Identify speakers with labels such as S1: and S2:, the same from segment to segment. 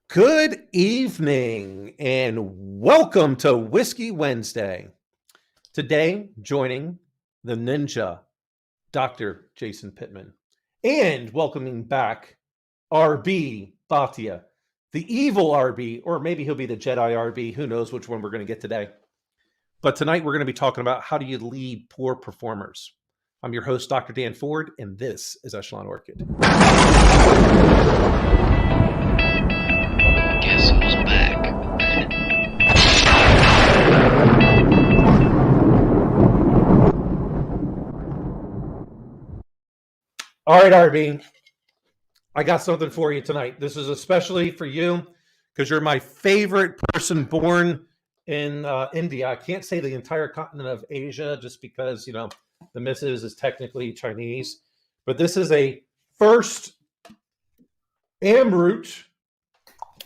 S1: Good evening and welcome to Whiskey Wednesday. Today, joining the Ninja, Dr. Jason Pittman, and welcoming back R.B. Bhatia, the evil R.B., or maybe he'll be the Jedi R.B. Who knows which one we're going to get today. But tonight we're going to be talking about how do you lead poor performers. I'm your host, Dr. Dan Ford, and this is EchelonOrchid.
S2: Guess who's back?
S1: All right, RB, I got something for you tonight. This is especially for you because you're my favorite person born in India. I can't say the entire continent of Asia just because, the missus is technically Chinese. But this is a first Amroot,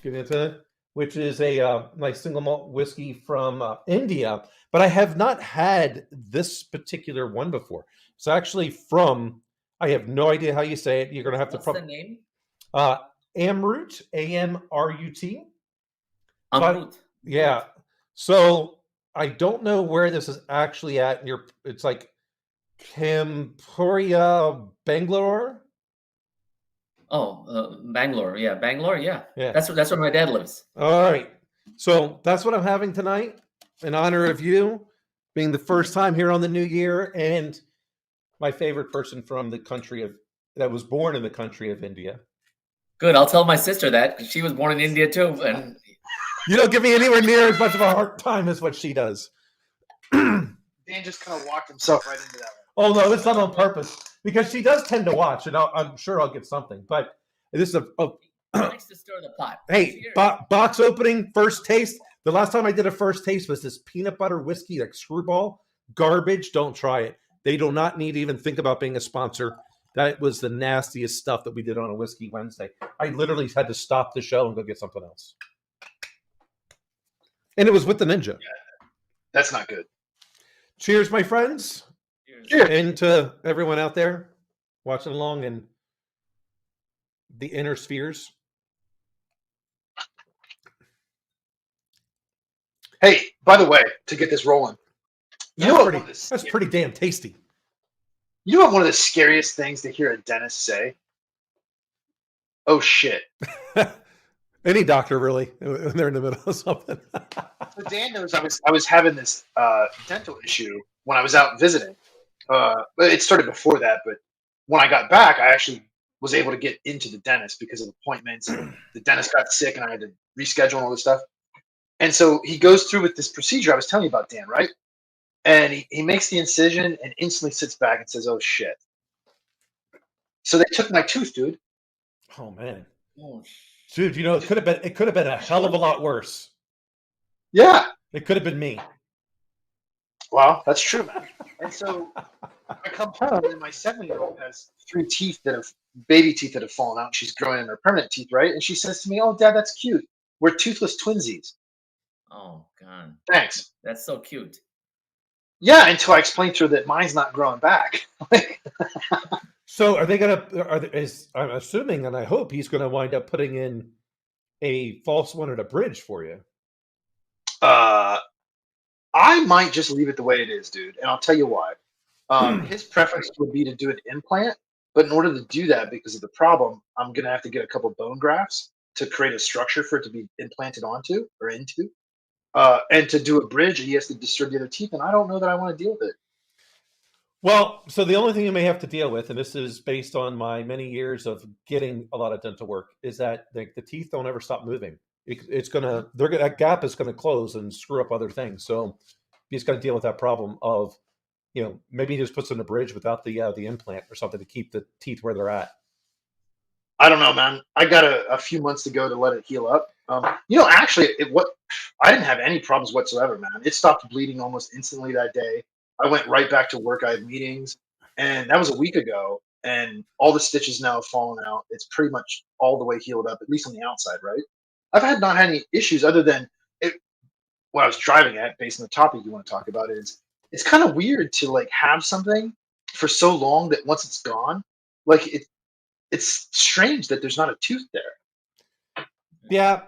S1: get into it, which is a nice single malt whiskey from India. But I have not had this particular one before. It's actually from, I have no idea how you say it. You're going to have
S3: What's
S1: to...
S3: the name?
S1: Amroot, A-M-R-U-T.
S3: Amroot.
S1: Yeah. So I don't know where this is actually at. It's like Cambodia, Bangalore.
S3: Oh, Bangalore. Yeah, Bangalore. Yeah.
S1: Yeah.
S3: That's where my dad lives.
S1: All right. So that's what I'm having tonight in honor of you being the first time here on the new year and my favorite person from the country that was born in the country of India.
S3: Good. I'll tell my sister that because she was born in India too. And
S1: you don't give me anywhere near as much of a hard time as what she does.
S4: Dan just kind of walked himself right into that one.
S1: Oh no, it's not on purpose because she does tend to watch, and I'm sure I'll get something. But this is
S3: he likes to stir the pot.
S1: Hey, box opening, first taste. The last time I did a first taste was this peanut butter whiskey, like Screwball. Garbage. Don't try it. They do not need to even think about being a sponsor. That was the nastiest stuff that we did on a Whiskey Wednesday. I literally had to stop the show and go get something else. And it was with the Ninja.
S4: Yeah, that's not good.
S1: Cheers, my friends.
S4: Cheers.
S1: And to everyone out there watching along in the inner spheres.
S4: Hey, by the way, to get this rolling,
S1: that's pretty damn tasty.
S4: You know what one of the scariest things to hear a dentist say? Oh, shit.
S1: Any doctor, really, when they're in the middle of something.
S4: So Dan knows I was having this dental issue when I was out visiting. It started before that, but when I got back, I actually was able to get into the dentist because of appointments. The dentist got sick, and I had to reschedule and all this stuff. And so he goes through with this procedure I was telling you about, Dan, right? And he makes the incision and instantly sits back and says, "Oh shit!" So they took my tooth, dude.
S1: Oh man,
S3: oh,
S1: dude, it could have been a hell of a lot worse.
S4: Yeah,
S1: it could have been me.
S4: Well, that's true, man. And so I come home, and my 7-year-old has 3 baby teeth that have fallen out. And she's growing in her permanent teeth, right? And she says to me, "Oh, Dad, that's cute. We're toothless twinsies."
S3: Oh God,
S4: thanks.
S3: That's so cute.
S4: Yeah, until I explained to her that mine's not growing back.
S1: So are they gonna? I'm assuming, and I hope he's gonna wind up putting in a false one at a bridge for you.
S4: I might just leave it the way it is, dude, and I'll tell you why. His preference would be to do an implant, but in order to do that, because of the problem, I'm gonna have to get a couple bone grafts to create a structure for it to be implanted onto or into. And to do a bridge, he has to disturb the other teeth, and I don't know that I want to deal with it.
S1: Well, so the only thing you may have to deal with, and this is based on my many years of getting a lot of dental work, is that the teeth don't ever stop moving. That gap is gonna close and screw up other things. So he's got to deal with that problem of, maybe he just puts in a bridge without the implant or something to keep the teeth where they're at.
S4: I don't know, man. I got a few months to go to let it heal up. Actually, I didn't have any problems whatsoever, man. It stopped bleeding almost instantly that day. I went right back to work. I had meetings, and that was a week ago. And all the stitches now have fallen out. It's pretty much all the way healed up, at least on the outside, right? I've not had any issues other than what I was driving at, based on the topic you want to talk about, is it's kind of weird to like have something for so long that once it's gone, like it's strange that there's not a tooth there.
S1: Yeah,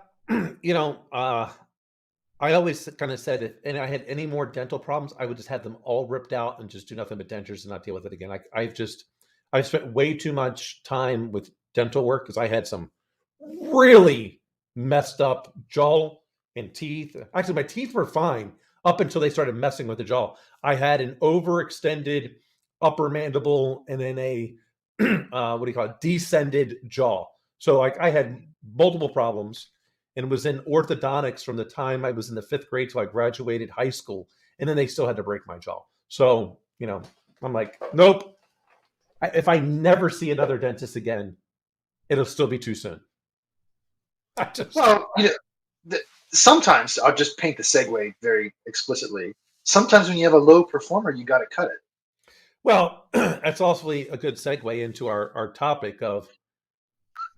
S1: I always kind of said if I had any more dental problems, I would just have them all ripped out and just do nothing but dentures and not deal with it again. I've spent way too much time with dental work because I had some really messed up jaw and teeth. Actually, my teeth were fine up until they started messing with the jaw. I had an overextended upper mandible and then a what do you call it, descended jaw. So like I had multiple problems and was in orthodontics from the time I was in the 5th grade till I graduated high school. And then they still had to break my jaw. So, I'm like, nope. If I never see another dentist again, it'll still be too soon.
S4: Well, sometimes I'll just paint the segue very explicitly. Sometimes when you have a low performer, you got to cut it.
S1: Well, that's also a good segue into our topic of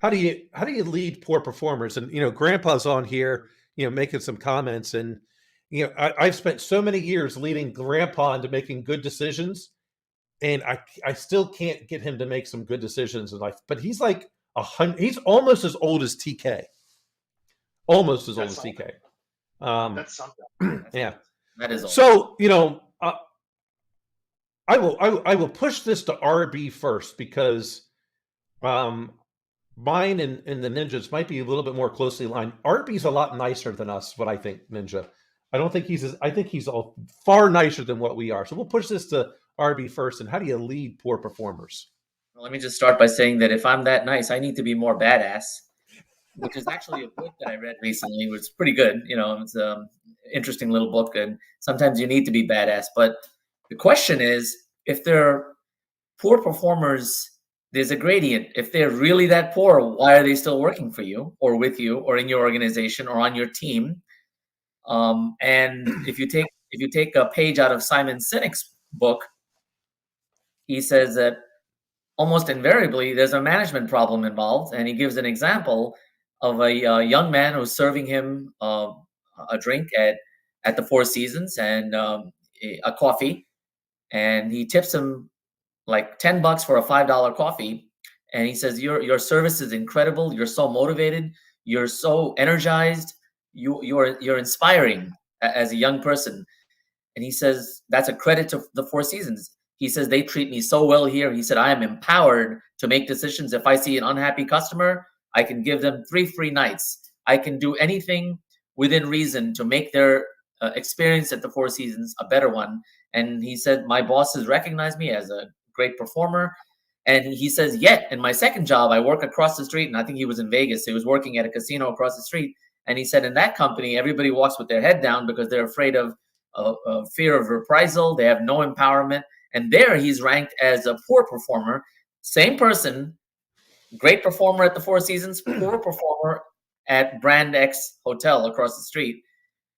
S1: how do you lead poor performers? And Grandpa's on here, making some comments, and I've spent so many years leading Grandpa into making good decisions, and I still can't get him to make some good decisions in life. But he's like 100. He's almost as old as TK. Almost as old as TK.
S4: That's something.
S1: Yeah,
S3: that is.
S1: So I will push this to RB first because mine and the Ninjas might be a little bit more closely aligned. RB's a lot nicer than us, what I think, Ninja. I think he's far nicer than what we are. So we'll push this to RB first. And how do you lead poor performers?
S3: Well, let me just start by saying that if I'm that nice, I need to be more badass, which is actually a book that I read recently, which is pretty good. It's an interesting little book, and sometimes you need to be badass. But the question is, if they're poor performers, there's a gradient. If they're really that poor, why are they still working for you or with you or in your organization or on your team? And if you take a page out of Simon Sinek's book, he says that almost invariably there's a management problem involved, and he gives an example of a young man who's serving him a drink at the Four Seasons and a coffee, and he tips him like $10 for a $5 coffee, and he says your service is incredible. You're so motivated. You're so energized. You're inspiring as a young person. And he says that's a credit to the Four Seasons. He says they treat me so well here. He said I am empowered to make decisions. If I see an unhappy customer, I can give them 3 free nights. I can do anything within reason to make their experience at the Four Seasons a better one. And he said my bosses recognize me as a great performer. And he says, yet in my second job, I work across the street, and I think he was in Vegas. He was working at a casino across the street. And he said in that company, everybody walks with their head down because they're afraid of fear of reprisal. They have no empowerment. And there he's ranked as a poor performer. Same person, great performer at the Four Seasons, poor performer at Brand X Hotel across the street.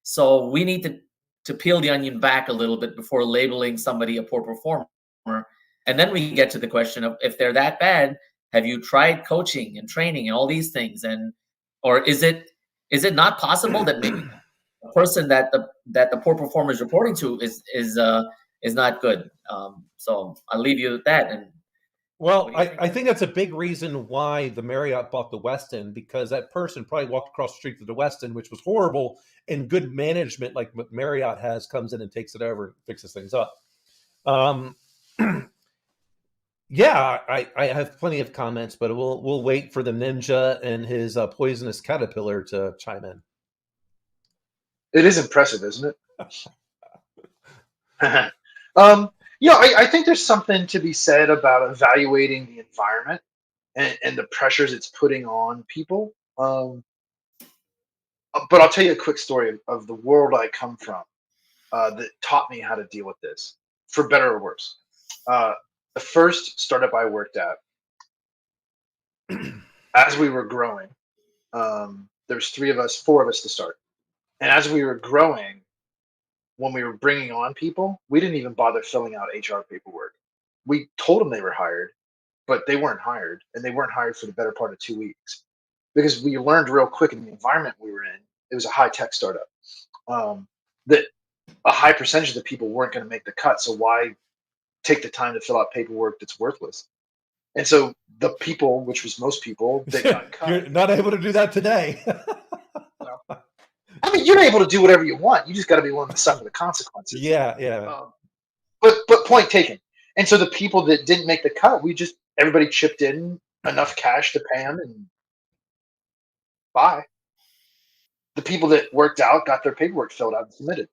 S3: So we need to peel the onion back a little bit before labeling somebody a poor performer. And then we get to the question of, if they're that bad, have you tried coaching and training and all these things? Or is it not possible that maybe a person that the poor performer is reporting to is not good? So I'll leave you with that. And
S1: well, I think that's a big reason why the Marriott bought the Westin, because that person probably walked across the street to the Westin, which was horrible, and good management like what Marriott has comes in and takes it over and fixes things up. Yeah, I have plenty of comments, but we'll wait for the Ninja and his poisonous caterpillar to chime in.
S4: It is impressive, isn't it? I think there's something to be said about evaluating the environment and the pressures it's putting on people. But I'll tell you a quick story of the world I come from that taught me how to deal with this, for better or worse. The first startup I worked at, as we were growing, there's 4 of us to start. And as we were growing, when we were bringing on people, we didn't even bother filling out HR paperwork. We told them they were hired, but they weren't hired, and they weren't hired for the better part of 2 weeks, because we learned real quick in the environment we were in. It was a high-tech startup, that a high percentage of the people weren't going to make the cut. So why take the time to fill out paperwork that's worthless? And so the people, which was most people, that got cut.
S1: You're not able to do that today.
S4: mean, you're able to do whatever you want. You just got to be willing to suffer the consequences.
S1: Yeah.
S4: But point taken. And so the people that didn't make the cut, everybody chipped in enough cash to pay them and bye. The people that worked out got their paperwork filled out and submitted.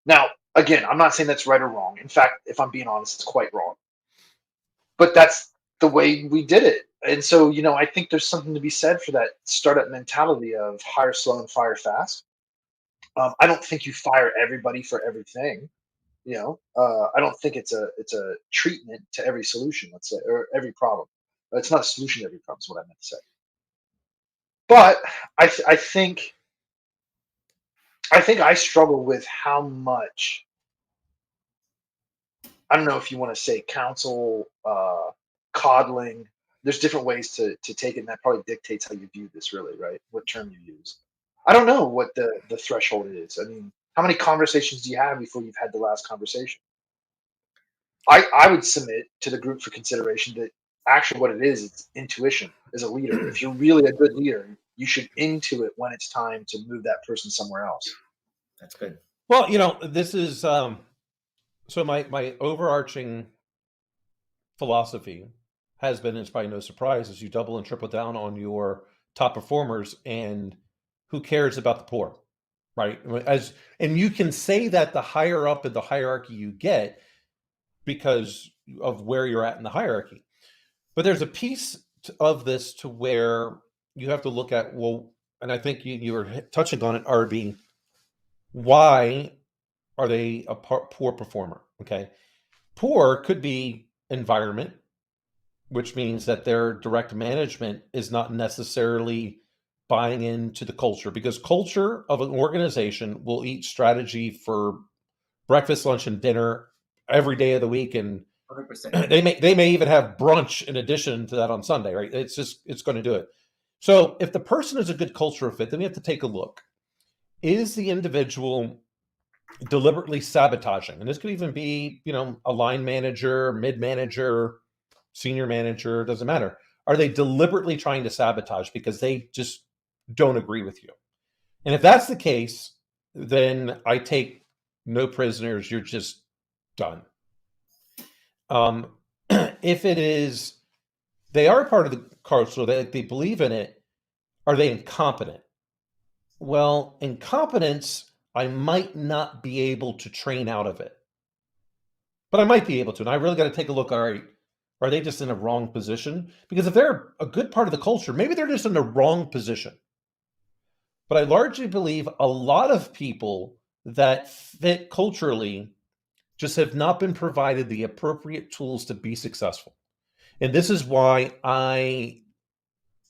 S4: Now, again, I'm not saying that's right or wrong. In fact, if I'm being honest, it's quite wrong. But that's the way we did it. And so, I think there's something to be said for that startup mentality of hire slow and fire fast. I don't think you fire everybody for everything. I don't think it's a treatment to every solution, let's say, or every problem. It's not a solution to every problem, is what I meant to say. But I think I struggle with how much, I don't know if you want to say counsel, coddling. There's different ways to take it, and that probably dictates how you view this, really, right? What term you use. I don't know what the threshold is. I mean, how many conversations do you have before you've had the last conversation? I would submit to the group for consideration that actually what it is, it's intuition as a leader. If you're really a good leader, you should intuit when it's time to move that person somewhere else.
S3: That's good.
S1: Well, this is so my overarching philosophy has been, it's probably no surprise, is you double and triple down on your top performers, and who cares about the poor, right? And you can say that the higher up in the hierarchy you get because of where you're at in the hierarchy. But there's a piece of this to where you have to look at, well, and I think you were touching on it, R.B. Why are they a poor performer? Okay. Poor could be environment, which means that their direct management is not necessarily buying into the culture, because culture of an organization will eat strategy for breakfast, lunch, and dinner every day of the week. And
S3: 100%.
S1: they may even have brunch in addition to that on Sunday, right? It's going to do it. So if the person is a good cultural fit, then we have to take a look. Is the individual deliberately sabotaging? And this could even be, a line manager, mid manager, senior manager, doesn't matter. Are they deliberately trying to sabotage because they just don't agree with you? And if that's the case, then I take no prisoners. You're just done. If it is, they are part of the culture, they believe in it, are they incompetent? Well, incompetence, I might not be able to train out of it, but I might be able to. And I really got to take a look. All right, are they just in a wrong position? Because if they're a good part of the culture, maybe they're just in the wrong position. But I largely believe a lot of people that fit culturally just have not been provided the appropriate tools to be successful. And this is why I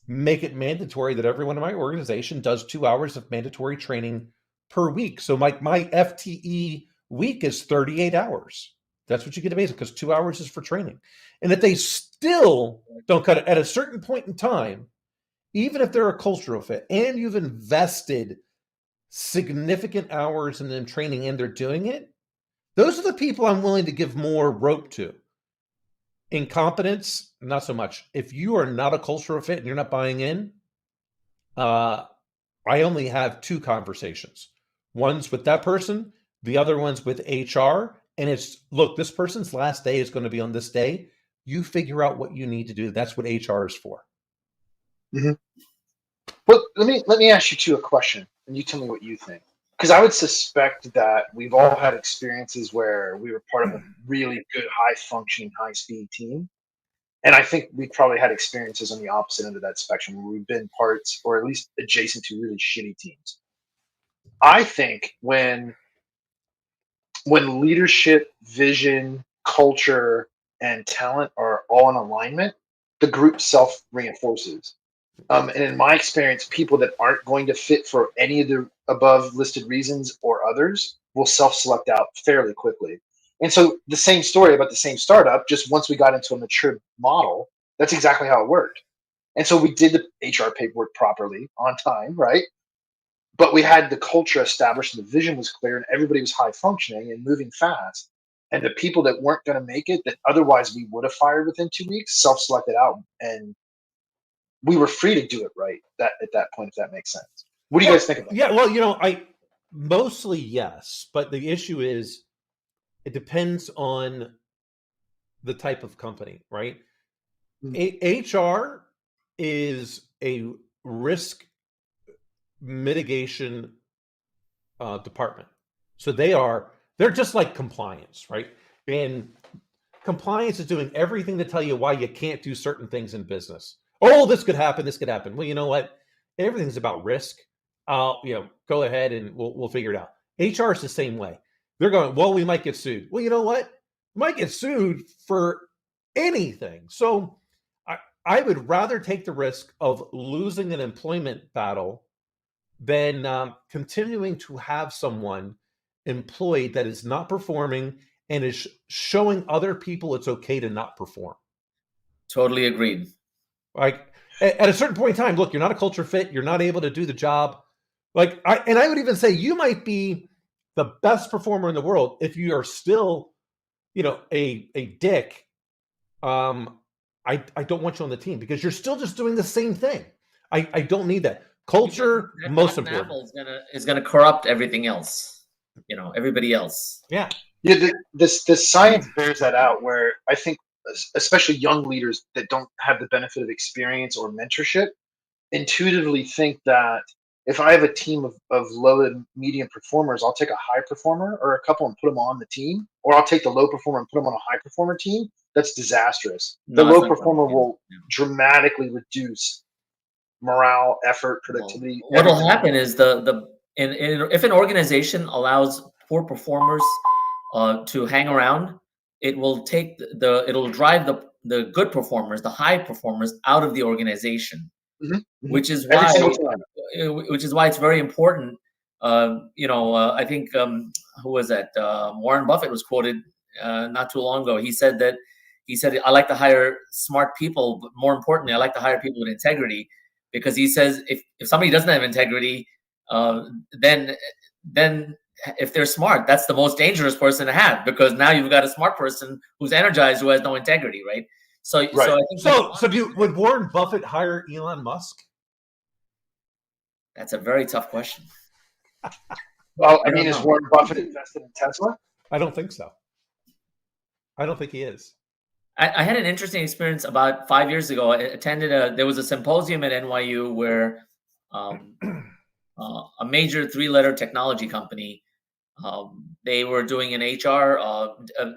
S1: make it mandatory that everyone in my organization does 2 hours of mandatory training per week. So my FTE week is 38 hours. That's what you get to basic, because 2 hours is for training. And if they still don't cut it at a certain point in time, even if they're a cultural fit and you've invested significant hours in them training and they're doing it, those are the people I'm willing to give more rope to. Incompetence, not so much. If you are not a cultural fit and you're not buying in, I only have 2 conversations. One's with that person, the other one's with HR. And it's, look, this person's last day is going to be on this day. You figure out what you need to do. That's what HR is for.
S4: Mm-hmm. Well, let me ask you too a question, and you tell me what you think. Because I would suspect that we've all had experiences where we were part of a really good, high-functioning, high-speed team. And I think we probably had experiences on the opposite end of that spectrum where we've been parts or at least adjacent to really shitty teams. I think when leadership, vision, culture, and talent are all in alignment, the group self-reinforces. And in my experience, people that aren't going to fit for any of the above listed reasons or others will self-select out fairly quickly. And so the same story about the same startup, just once we got into a mature model, that's exactly how it worked. And so we did the HR paperwork properly on time, right? But we had the culture established and the vision was clear and everybody was high functioning and moving fast. And the people that weren't going to make it, that otherwise we would have fired within 2 weeks, self-selected out. And we were free to do it right at that point, if that makes sense. What do you guys think about?
S1: Yeah, well, I mostly yes, but the issue is it depends on the type of company, right? HR is a risk mitigation department. So they're just like compliance, right? And compliance is doing everything to tell you why you can't do certain things in business. Oh, this could happen. This could happen. Well, you know what? Everything's about risk. Go ahead and we'll figure it out. HR is the same way. They're going, well, we might get sued. Well, you know what? We might get sued for anything. So I would rather take the risk of losing an employment battle than continuing to have someone employed that is not performing and is showing other people it's okay to not perform.
S3: Totally agreed.
S1: Like at a certain point in time, look, you're not a culture fit. You're not able to do the job. I would even say you might be the best performer in the world if you are still, a dick. I don't want you on the team because you're still just doing the same thing. I don't need that. Culture, most important.
S3: Apple is gonna corrupt everything else. Everybody else.
S1: Yeah.
S4: Yeah. The science bears that out. Where I think, especially young leaders that don't have the benefit of experience or mentorship, intuitively think that if I have a team of low and medium performers, I'll take a high performer or a couple and put them on the team, or I'll take the low performer and put them on a high performer team. That's disastrous. The low performer will dramatically reduce morale, effort, productivity.
S3: What will happen is if an organization allows poor performers to hang around, it'll drive the good performers, the high performers, out of the organization.
S4: Mm-hmm.
S3: Which is why it's very important. I think who was that? Warren Buffett was quoted not too long ago. He said, I like to hire smart people, but more importantly, I like to hire people with integrity, because he says if somebody doesn't have integrity, then if they're smart, that's the most dangerous person to have, because now you've got a smart person who's energized who has no integrity, right? So
S1: would Warren Buffett hire Elon Musk?
S3: That's a very tough question.
S4: Well, I mean, is Warren Buffett invested in Tesla?
S1: I don't think so. I don't think he is.
S3: I had an interesting experience about 5 years ago. I attended there was a symposium at NYU where a major 3-letter technology company, they were doing an HR,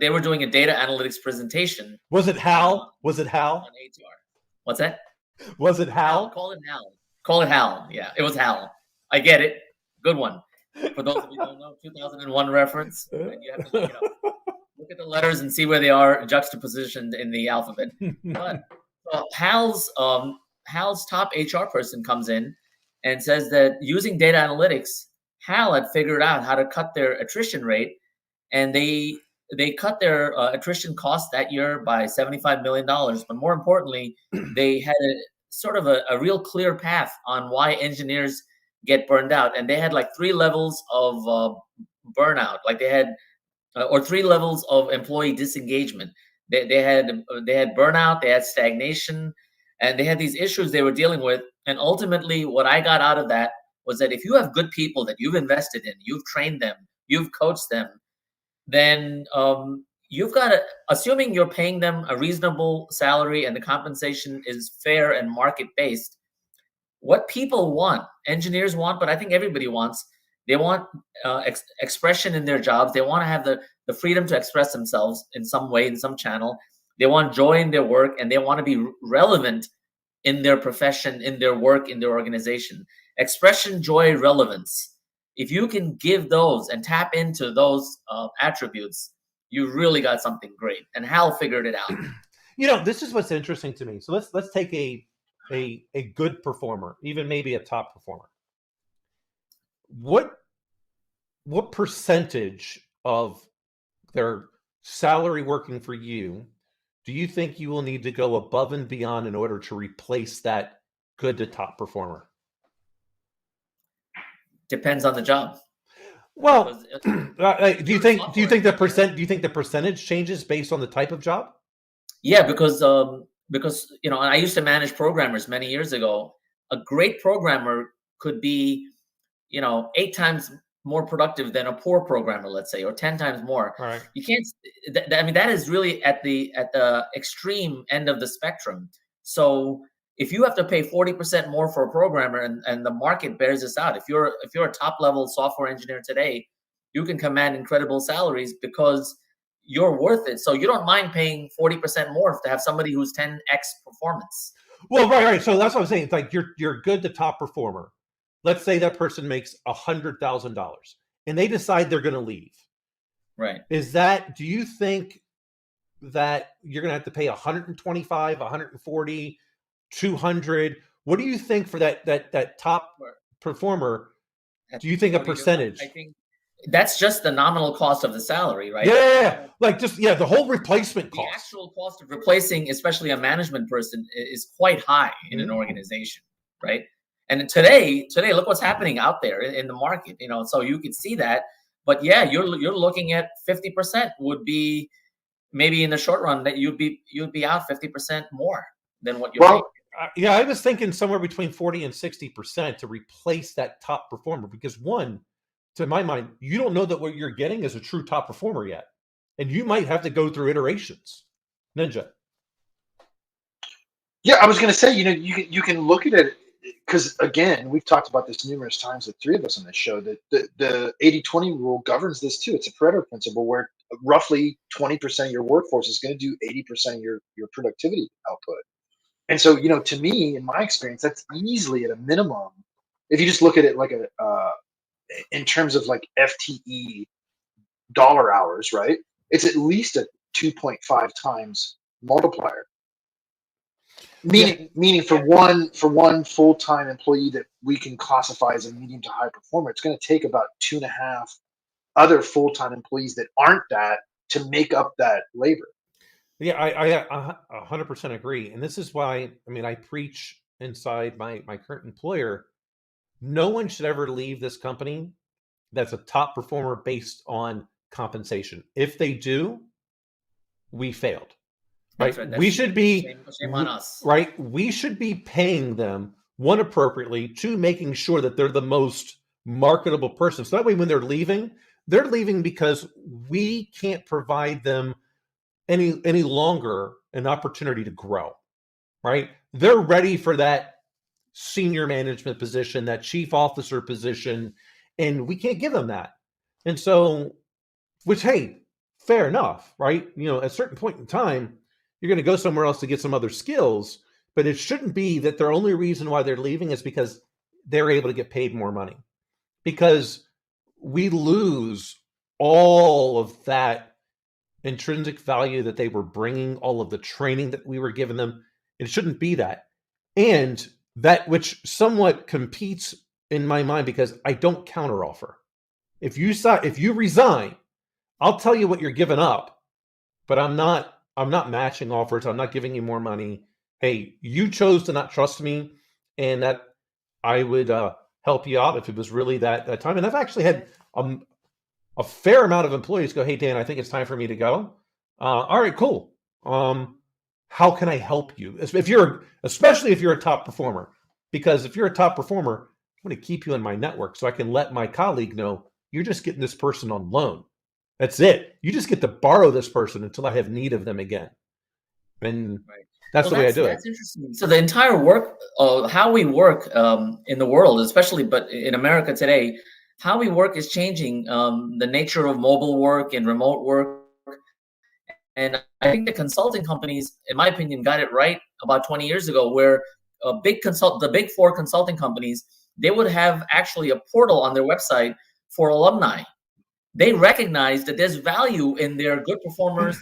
S3: they were doing a data analytics presentation.
S1: Was it Hal? Was it Hal?
S3: On HR. What's that?
S1: Was it Hal?
S3: Call it Hal. Call it Hal. Yeah, it was Hal. I get it. Good one. For those of you who don't know, 2001 reference. And you have to look it up. Look at the letters and see where they are juxtapositioned in the alphabet. But Hal's top HR person comes in and says that using data analytics, Hal had figured out how to cut their attrition rate, and they cut their attrition cost that year by $75 million. But more importantly, they had a real clear path on why engineers get burned out. And they had like 3 levels of burnout. Like they had, or 3 levels of employee disengagement. They had burnout, they had stagnation, and they had these issues they were dealing with. And ultimately, what I got out of that was that if you have good people that you've invested in, you've trained them, you've coached them, then you've got to, assuming you're paying them a reasonable salary and the compensation is fair and market-based, what people want, engineers want, but I think everybody wants, they want expression in their jobs. They want to have the freedom to express themselves in some way, in some channel. They want joy in their work, and they want to be relevant in their profession, in their work, in their organization. Expression, joy, relevance. If you can give those and tap into those attributes, you really got something great. And Hal figured it out.
S1: This is what's interesting to me. So let's take a good performer, even maybe a top performer. What percentage of their salary working for you do you think you will need to go above and beyond in order to replace that good to top performer?
S3: Depends on the job.
S1: Well, do you think the percentage changes based on the type of job?
S3: Yeah, because I used to manage programmers many years ago. A great programmer could be 8 times more productive than a poor programmer, let's say, or 10 times more.
S1: Right.
S3: You can't. I mean, that is really at the extreme end of the spectrum. So if you have to pay 40% more for a programmer, and the market bears this out, if you're a top level software engineer today, you can command incredible salaries because you're worth it. So you don't mind paying 40% more to have somebody who's 10x performance.
S1: Well, right. So that's what I'm saying. It's like you're good to top performer. Let's say that person makes $100,000 and they decide they're going to leave.
S3: Right.
S1: Do you think that you're going to have to pay 125, 140, 200? What do you think for that top performer? Do you think a percentage?
S3: I think that's just the nominal cost of the salary, right?
S1: Yeah. Like the whole replacement cost.
S3: The actual cost of replacing, especially a management person, is quite high in an organization, right? And today, look what's happening out there in the market. So you could see that. But yeah, you're looking at 50% would be maybe in the short run that you'd be out 50% more than what you're making.
S1: Yeah, I was thinking somewhere between 40 and 60% to replace that top performer, because one, to my mind, you don't know that what you're getting is a true top performer yet. And you might have to go through iterations. Ninja.
S4: Yeah, I was going to say, you can look at it, because again, we've talked about this numerous times, the three of us on this show, that the 80-20 rule governs this too. It's a Pareto principle where roughly 20% of your workforce is going to do 80% of your productivity output. And so, to me, in my experience, that's easily at a minimum. If you just look at it like in terms of like FTE dollar hours, right? It's at least a 2.5 times multiplier. Meaning for one full-time employee that we can classify as a medium to high performer, it's going to take about 2.5 other full-time employees that aren't that to make up that labor.
S1: Yeah, I 100% agree. And this is why, I preach inside my current employer, no one should ever leave this company that's a top performer based on compensation. If they do, we failed. Right? We should be
S3: shame on us.
S1: Right? We should be paying them, one, appropriately, two, making sure that they're the most marketable person. So that way when they're leaving because we can't provide them any longer an opportunity to grow. Right? They're ready for that senior management position, that chief officer position, and we can't give them that. And so, which, hey, fair enough, right? At a certain point in time, you're going to go somewhere else to get some other skills, but it shouldn't be that their only reason why they're leaving is because they're able to get paid more money, because we lose all of that intrinsic value that they were bringing, all of the training that we were giving them. It shouldn't be that. And that, which somewhat competes in my mind, because I don't counteroffer. If you resign, I'll tell you what you're giving up, but I'm not matching offers. I'm not giving you more money. Hey, you chose to not trust me, and that I would help you out if it was really that time. And I've actually had a fair amount of employees go, "Hey, Dan, I think it's time for me to go." All right, cool. How can I help you? Especially if you're a top performer, because if you're a top performer, I'm going to keep you in my network so I can let my colleague know you're just getting this person on loan. That's it. You just get to borrow this person until I have need of them again. And that's the way I do it.
S3: That's interesting. So the entire work, how we work in the world, especially, but in America today, how we work is changing. The nature of mobile work and remote work. And I think the consulting companies, in my opinion, got it right about 20 years ago, where the big four consulting companies, they would have actually a portal on their website for alumni. They recognize that there's value in their good performers.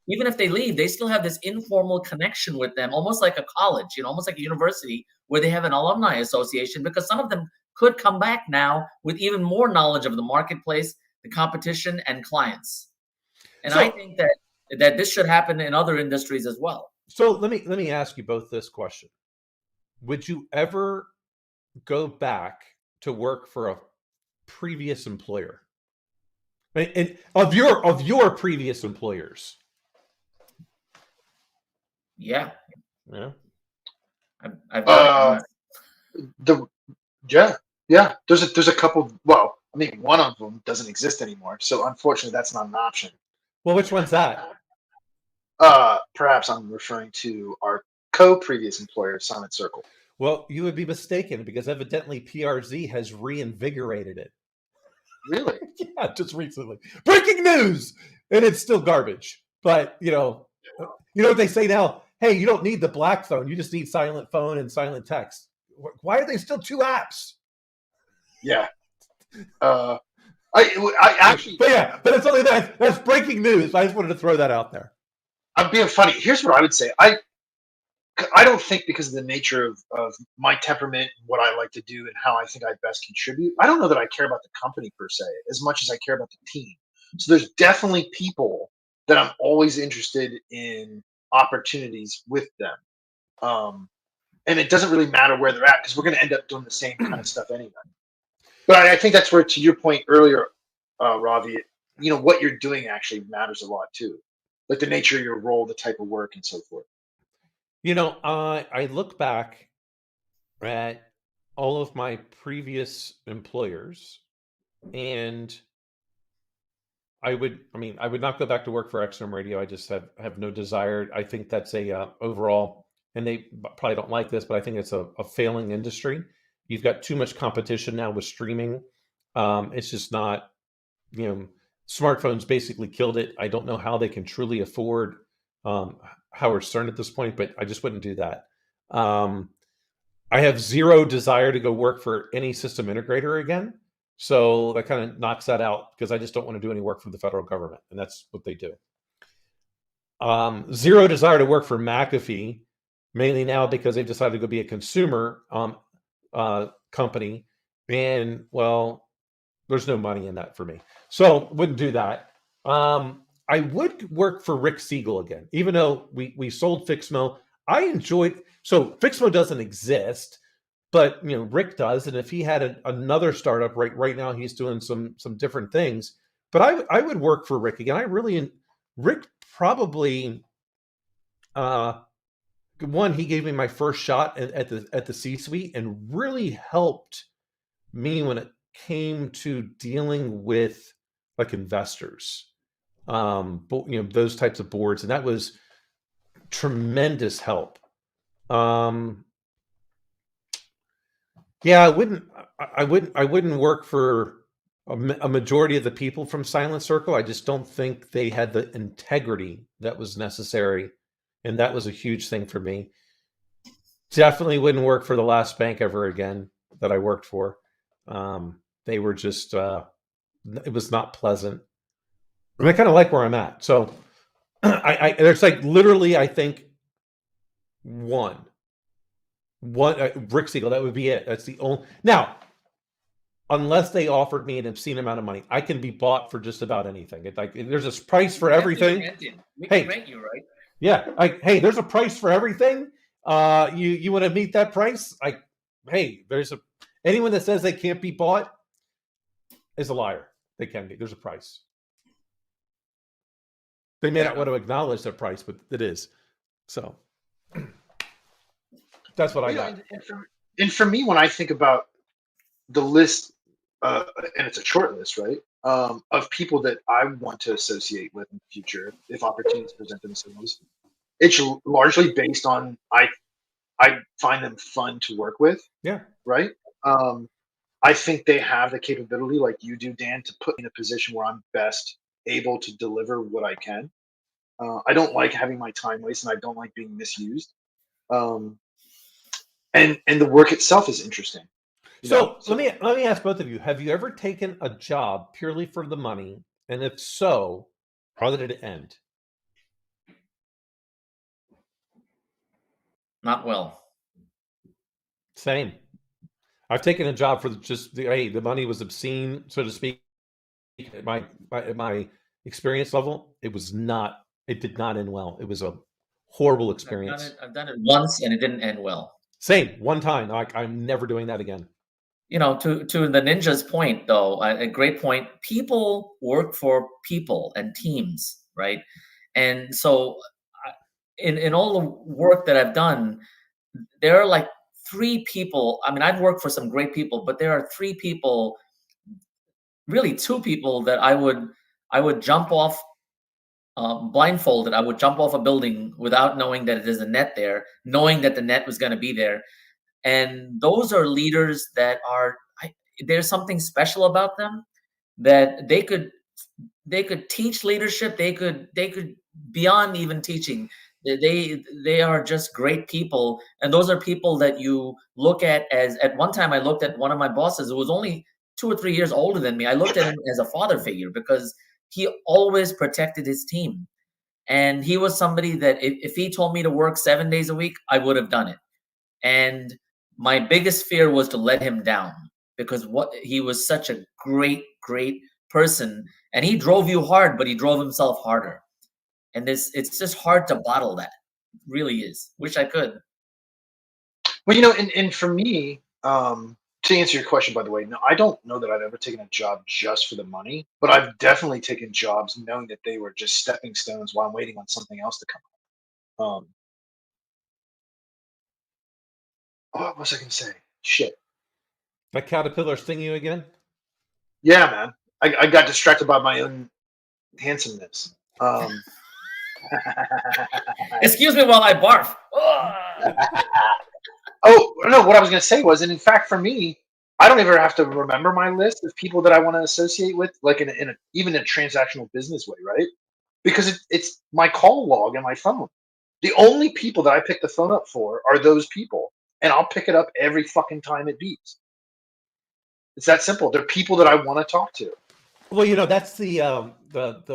S3: Even if they leave, they still have this informal connection with them, almost like a college, almost like a university, where they have an alumni association, because some of them could come back now with even more knowledge of the marketplace, the competition, and clients. And I think that this should happen in other industries as well.
S1: So let me ask you both this question. Would you ever go back to work for a previous employer? And of your previous employers?
S3: Yeah.
S1: Yeah.
S3: I've done
S4: yeah. Yeah, there's a couple. Well, I mean, one of them doesn't exist anymore, so unfortunately, that's not an option.
S1: Well, which one's that?
S4: Perhaps I'm referring to our previous employer, Summit Circle.
S1: Well, you would be mistaken because evidently PRZ has reinvigorated it.
S4: Really?
S1: Yeah, just recently. Breaking news, and it's still garbage. But you know what they say now? Hey, you don't need the black phone. You just need silent phone and silent text. Why are they still two apps?
S4: Yeah. I actually.
S1: But it's only that. That's breaking news. I just wanted to throw that out there.
S4: I'm being funny. Here's what I would say. I don't think, because of the nature of my temperament, what I like to do, and how I think I best contribute, I don't know that I care about the company per se as much as I care about the team. So there's definitely people that I'm always interested in opportunities with them. And it doesn't really matter where they're at, because we're going to end up doing the same kind of stuff anyway. But I think that's where, to your point earlier, Ravi, what you're doing actually matters a lot too. Like the nature of your role, the type of work, and so forth.
S1: I look back at all of my previous employers, and I would not go back to work for XM Radio. I just have no desire. I think that's a overall, and they probably don't like this, but I think it's a failing industry. You've got too much competition now with streaming. It's just not, smartphones basically killed it. I don't know how they can truly afford Howard Stern at this point, but I just wouldn't do that. I have zero desire to go work for any system integrator again. So that kind of knocks that out, because I just don't want to do any work for the federal government, and that's what they do. Zero desire to work for McAfee, mainly now because they've decided to go be a consumer company, and well, there's no money in that for me, so wouldn't do that. I would work for Rick Siegel again, even though we sold Fixmo. I enjoyed, so Fixmo doesn't exist, but Rick does, and if he had another startup right now, he's doing some different things. But I would work for Rick again. Rick probably one, he gave me my first shot at the C-suite, and really helped me when it came to dealing with like investors, those types of boards, and that was tremendous help. Yeah, I wouldn't work for a majority of the people from Silent Circle. I just don't think they had the integrity that was necessary, and that was a huge thing for me. Definitely wouldn't work for the last bank ever again that I worked for. They were just, it was not pleasant. And I kind of like where I'm at. So there's like literally, I think one Rick Siegel, that would be it. That's the only. Now, unless they offered me an obscene amount of money, I can be bought for just about anything. There's a price for everything.
S3: We can rent you, right?
S1: Yeah. Hey, there's a price for everything. You want to meet that price? Anyone that says they can't be bought is a liar. They can be. There's a price. They may not want to acknowledge the price, but it is. So that's what I got.
S4: And for me, when I think about the list, and it's a short list, right, of people that I want to associate with in the future, if opportunities present themselves, it's largely based on I find them fun to work with.
S1: Yeah.
S4: Right. I think they have the capability, like you do, Dan, to put me in a position where I'm best able to deliver what I can. I don't like having my time wasted, and I don't like being misused. And the work itself is interesting.
S1: So let me ask both of you: have you ever taken a job purely for the money? And if so, how did it end?
S3: Not well.
S1: Same. I've taken a job for just the money was obscene, so to speak. At my experience level, it did not end well. It was a horrible experience.
S3: I've done it once, and it didn't end well.
S1: Same, one time. I'm never doing that again.
S3: To the ninja's point, though, a great point. People work for people and teams, right? And so, in all the work that I've done, there are like three people. I mean, I've worked for some great people, but there are three people, really two people, that I would jump off blindfolded. I would jump off a building without knowing that there's a net there, knowing that the net was going to be there. And those are leaders that there's something special about them, that they could teach leadership. They could beyond even teaching. They are just great people, and those are people that you look at as. At one time, I looked at one of my bosses who was only 2 or 3 years older than me. I looked at him as a father figure because he always protected his team, and he was somebody that if he told me to work 7 days a week, I would have done it. And my biggest fear was to let him down, because he was such a great person, and he drove you hard, but he drove himself harder. And it's just hard to bottle that. It really is. Wish I could.
S4: Well, and for me, to answer your question, by the way, no, I don't know that I've ever taken a job just for the money, but I've definitely taken jobs knowing that they were just stepping stones while I'm waiting on something else to come up. What was I going to say? Shit.
S1: That caterpillar sting you again?
S4: Yeah, man. I got distracted by my own handsomeness.
S3: Excuse me while I barf.
S4: Oh, no, what I was going to say was, and in fact, for me, I don't ever have to remember my list of people that I want to associate with, like even a transactional business way, right? Because it's my call log and my phone. The only people that I pick the phone up for are those people, and I'll pick it up every fucking time it beeps. It's that simple. They're people that I want to talk to.
S1: Well, that's the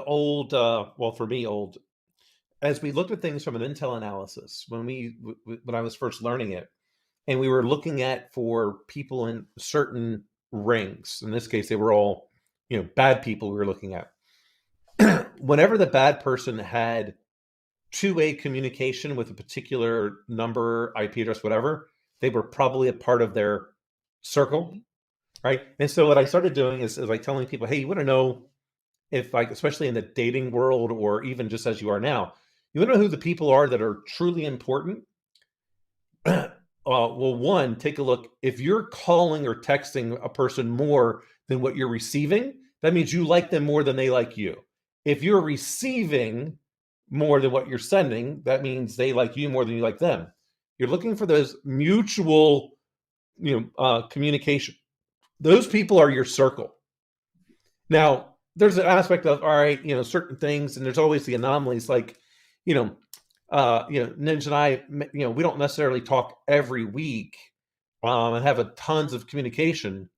S1: old, well, for me, old. As we looked at things from an intel analysis, when I was first learning it, and we were looking at for people in certain rings. In this case, they were all, bad people we were looking at. Whenever the bad person had two-way communication with a particular number, IP address, whatever, they were probably a part of their circle, right? And so what I started doing is like telling people, hey, you want to know if, like, especially in the dating world, or even just as you are now, you want to know who the people are that are truly important? Well, one, take a look. If you're calling or texting a person more than what you're receiving, that means you like them more than they like you. If you're receiving more than what you're sending, that means they like you more than you like them. You're looking for those mutual, communication. Those people are your circle. Now, there's an aspect of, all right, certain things, and there's always the anomalies, like, Ninja and I, we don't necessarily talk every week and have a tons of communication,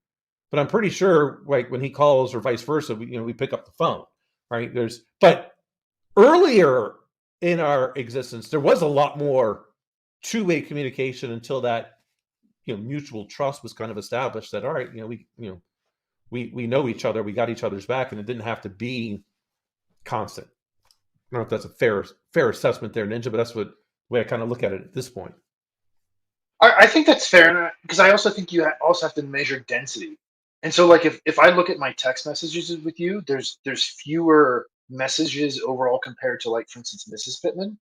S1: but I'm pretty sure, like, when he calls or vice versa, we pick up the phone, right? But earlier in our existence, there was a lot more two-way communication until that, mutual trust was kind of established, that, all right, we know each other, we got each other's back, and it didn't have to be constant. I don't know if that's a fair assessment there, Ninja, but that's the way I kind of look at it at this point.
S4: I think that's fair, because I also think you also have to measure density. And so, like, if I look at my text messages with you, there's fewer messages overall compared to, like, for instance, Mrs. Pittman.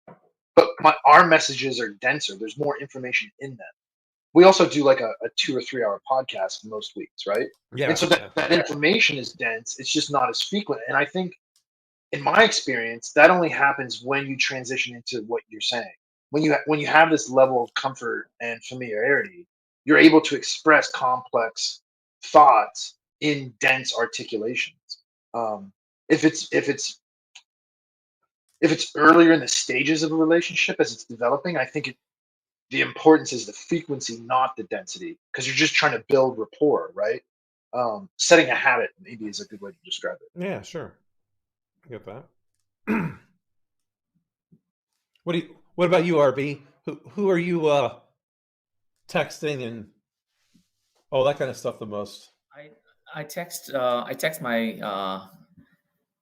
S4: But our messages are denser. There's more information in them. We also do like a 2 or 3 hour podcast most weeks, right?
S1: Yeah.
S4: And so that information is dense. It's just not as frequent. And I think, in my experience, that only happens when you transition into what you're saying. When you have this level of comfort and familiarity, you're able to express complex thoughts in dense articulations. If it's earlier in the stages of a relationship as it's developing, I think the importance is the frequency, not the density, because you're just trying to build rapport, right? Setting a habit maybe is a good way to describe it.
S1: Yeah, sure. I get that. What about you, RB? Who are you texting and all that kind of stuff the most?
S3: I text my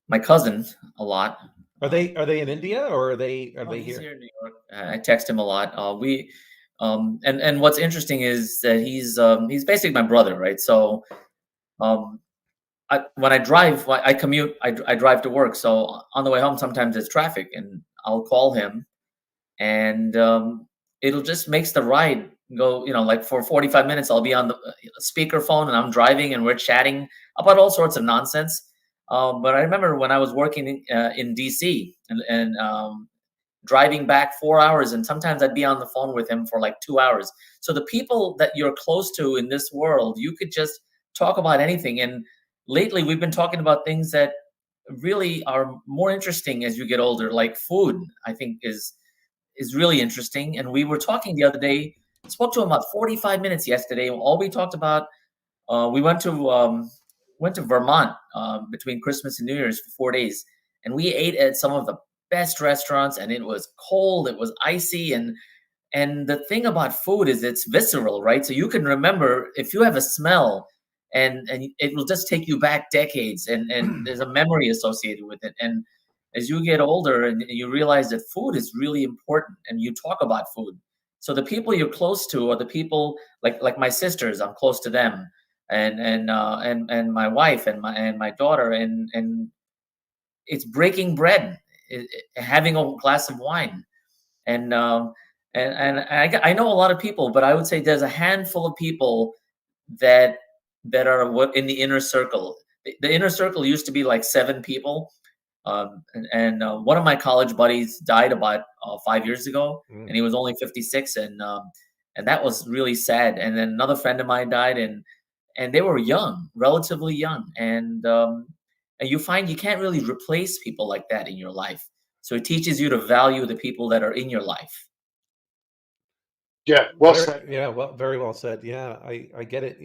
S3: my cousin a lot.
S1: Are they in India, or are they
S3: He's
S1: here?
S3: here in New York. I text him a lot. And what's interesting is that he's basically my brother, right? So when I drive, I commute, I drive to work. So on the way home, sometimes there's traffic, and I'll call him, and it'll just makes the ride go, like for 45 minutes, I'll be on the speakerphone and I'm driving and we're chatting about all sorts of nonsense. But I remember when I was working in DC and driving back 4 hours, and sometimes I'd be on the phone with him for like 2 hours. So the people that you're close to in this world, you could just talk about anything. And lately we've been talking about things that really are more interesting as you get older, like food, I think is really interesting. And we were talking the other day, spoke to him about 45 minutes yesterday. All we talked about, we went to Vermont between Christmas and New Year's for 4 days, and we ate at some of the best restaurants, and it was cold, it was icy, and the thing about food is it's visceral, right? So you can remember if you have a smell, and it will just take you back decades, and there's a memory associated with it. And as you get older and you realize that food is really important, and you talk about food. So the people you're close to are the people like my sisters, I'm close to them, and my wife and my daughter, and it's breaking bread, having a glass of wine, and I know a lot of people, but I would say there's a handful of people that are what in the inner circle. The inner circle used to be like 7 people, and one of my college buddies died about 5 years ago, and he was only 56, and that was really sad. And then another friend of mine died, and they were young, relatively young, and you find you can't really replace people like that in your life. So it teaches you to value the people that are in your life.
S4: Yeah, well said.
S1: Yeah, well, very well said. Yeah, I get it.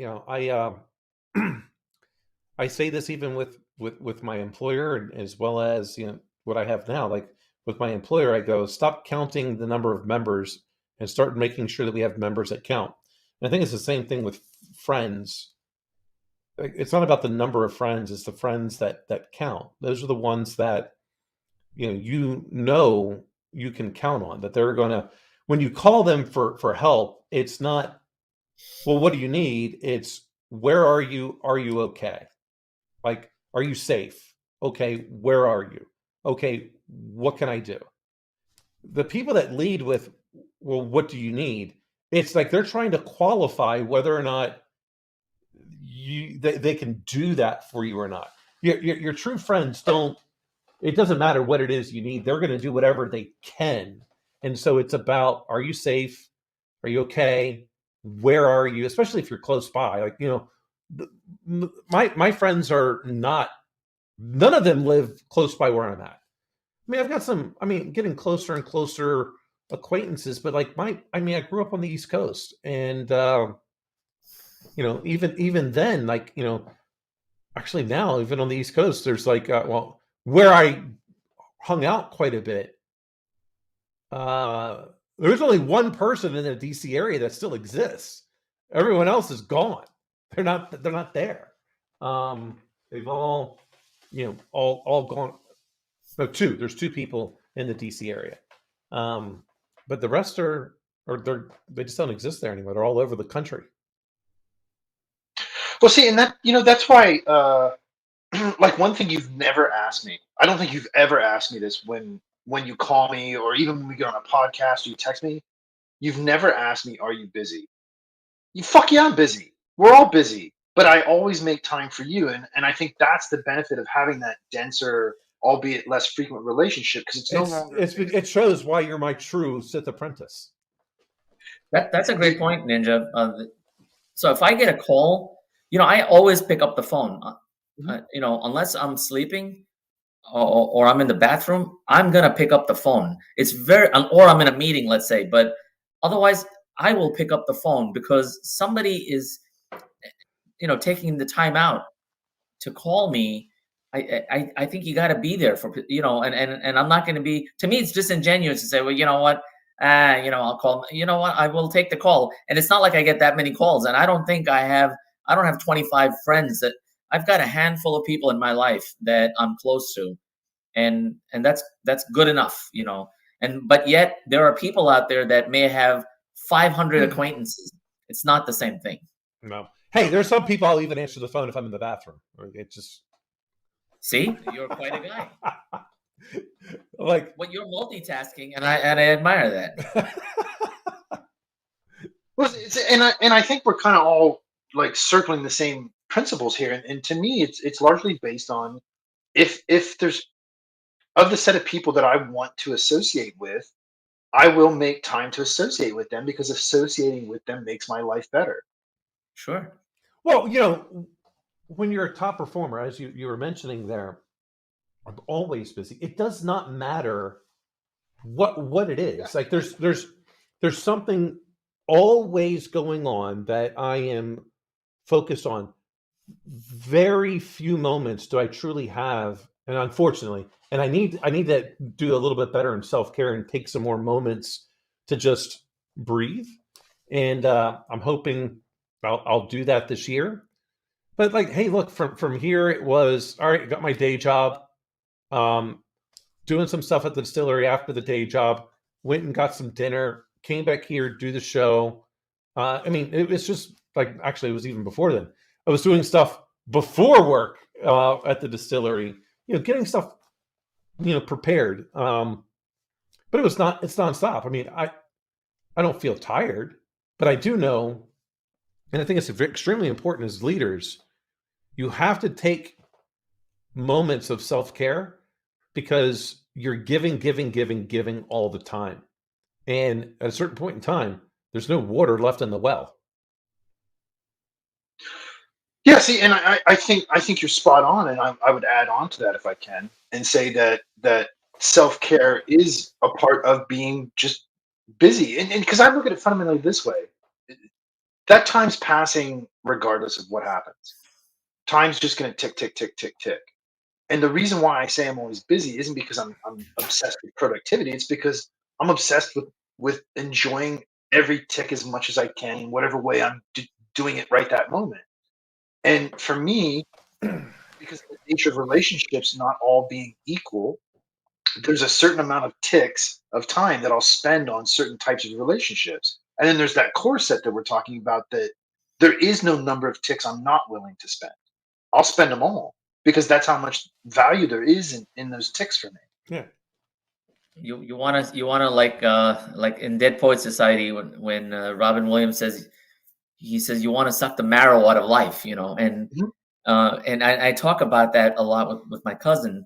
S1: I say this even with my employer, and as well as what I have now. Like with my employer, I go, stop counting the number of members and start making sure that we have members that count. And I think it's the same thing with friends. It's not about the number of friends; it's the friends that count. Those are the ones that you can count on, that they're going to, when you call them for help, it's not, well, what do you need? It's, where are you? Are you okay? Like, are you safe? Okay, where are you? Okay, what can I do? The people that lead with, well, what do you need? It's like they're trying to qualify whether or not they can do that for you or not. Your true friends don't, it doesn't matter what it is you need. They're going to do whatever they can. And so it's about, are you safe? Are you okay? Where are you? Especially if you're close by. Like, my friends are not, none of them live close by where I'm at. I mean, I've got some, getting closer and closer acquaintances, but like I grew up on the East Coast, and, even then, like, actually now, even on the East Coast, there's like, where I hung out quite a bit, there's only one person in the DC area that still exists. Everyone else is gone. They're not there. They've all, all gone. No, 2. There's 2 people in the DC area. But the rest they just don't exist there anymore. They're all over the country.
S4: Well, see, and that's why, like, one thing you've never asked me, I don't think you've ever asked me this when you call me, or even when we get on a podcast or you text me, you've never asked me, are you busy? Fuck yeah, I'm busy. We're all busy, but I always make time for you. And I think that's the benefit of having that denser, albeit less frequent relationship, because it's no longer.
S1: It shows why you're my true Sith apprentice.
S3: That's a great point, Ninja. So if I get a call, I always pick up the phone. Unless I'm sleeping or I'm in the bathroom, I'm gonna pick up the phone. It's or I'm in a meeting, let's say, but otherwise I will pick up the phone, because somebody is, taking the time out to call me. I think you got to be there for, and I'm not going to be, to me, it's disingenuous to say, well, you know what, I'll call, I will take the call. And it's not like I get that many calls. And I don't think I don't have 25 friends. That I've got a handful of people in my life that I'm close to. And that's good enough, but yet there are people out there that may have 500 acquaintances. It's not the same thing.
S1: No. Hey, there's some people I'll even answer the phone if I'm in the bathroom. It just,
S3: see, you're quite a guy.
S1: Like,
S3: you're multitasking, and I admire that.
S4: Well, and I think we're kind of all like circling the same principles here, and to me, it's largely based on if there's of the set of people that I want to associate with, I will make time to associate with them because associating with them makes my life better.
S3: Sure.
S1: Well, when you're a top performer, as you were mentioning there, I'm always busy. It does not matter what it is. Like there's something always going on that I am focused on. Very few moments do I truly have, and unfortunately, and I need to do a little bit better in self-care and take some more moments to just breathe. And I'm hoping I'll do that this year. But like, hey, look, from here it was all right. I got my day job, um, doing some stuff at the distillery after the day job. Went and got some dinner. Came back here, do the show. I mean, it was just like actually, it was even before then. I was doing stuff before work at the distillery. Getting stuff prepared. But it's nonstop. I mean, I don't feel tired, but I do know, and I think it's extremely important as leaders. You have to take moments of self-care because you're giving all the time. And at a certain point in time, there's no water left in the well.
S4: Yeah, see, and I think you're spot on, and I would add on to that if I can, and say that self care is a part of being just busy, and because I look at it fundamentally this way, that time's passing regardless of what happens. Time's just going to tick, tick, tick, tick, tick. And the reason why I say I'm always busy isn't because I'm obsessed with productivity. It's because I'm obsessed with enjoying every tick as much as I can in whatever way I'm doing it right that moment. And for me, because of the nature of relationships not all being equal, there's a certain amount of ticks of time that I'll spend on certain types of relationships. And then there's that core set that we're talking about that there is no number of ticks I'm not willing to spend. I'll spend them all because that's how much value there is in those ticks for me.
S1: Yeah.
S3: You wanna like in Dead Poet Society when Robin Williams says you want to suck the marrow out of life, and
S4: Mhm.
S3: and I talk about that a lot with my cousin.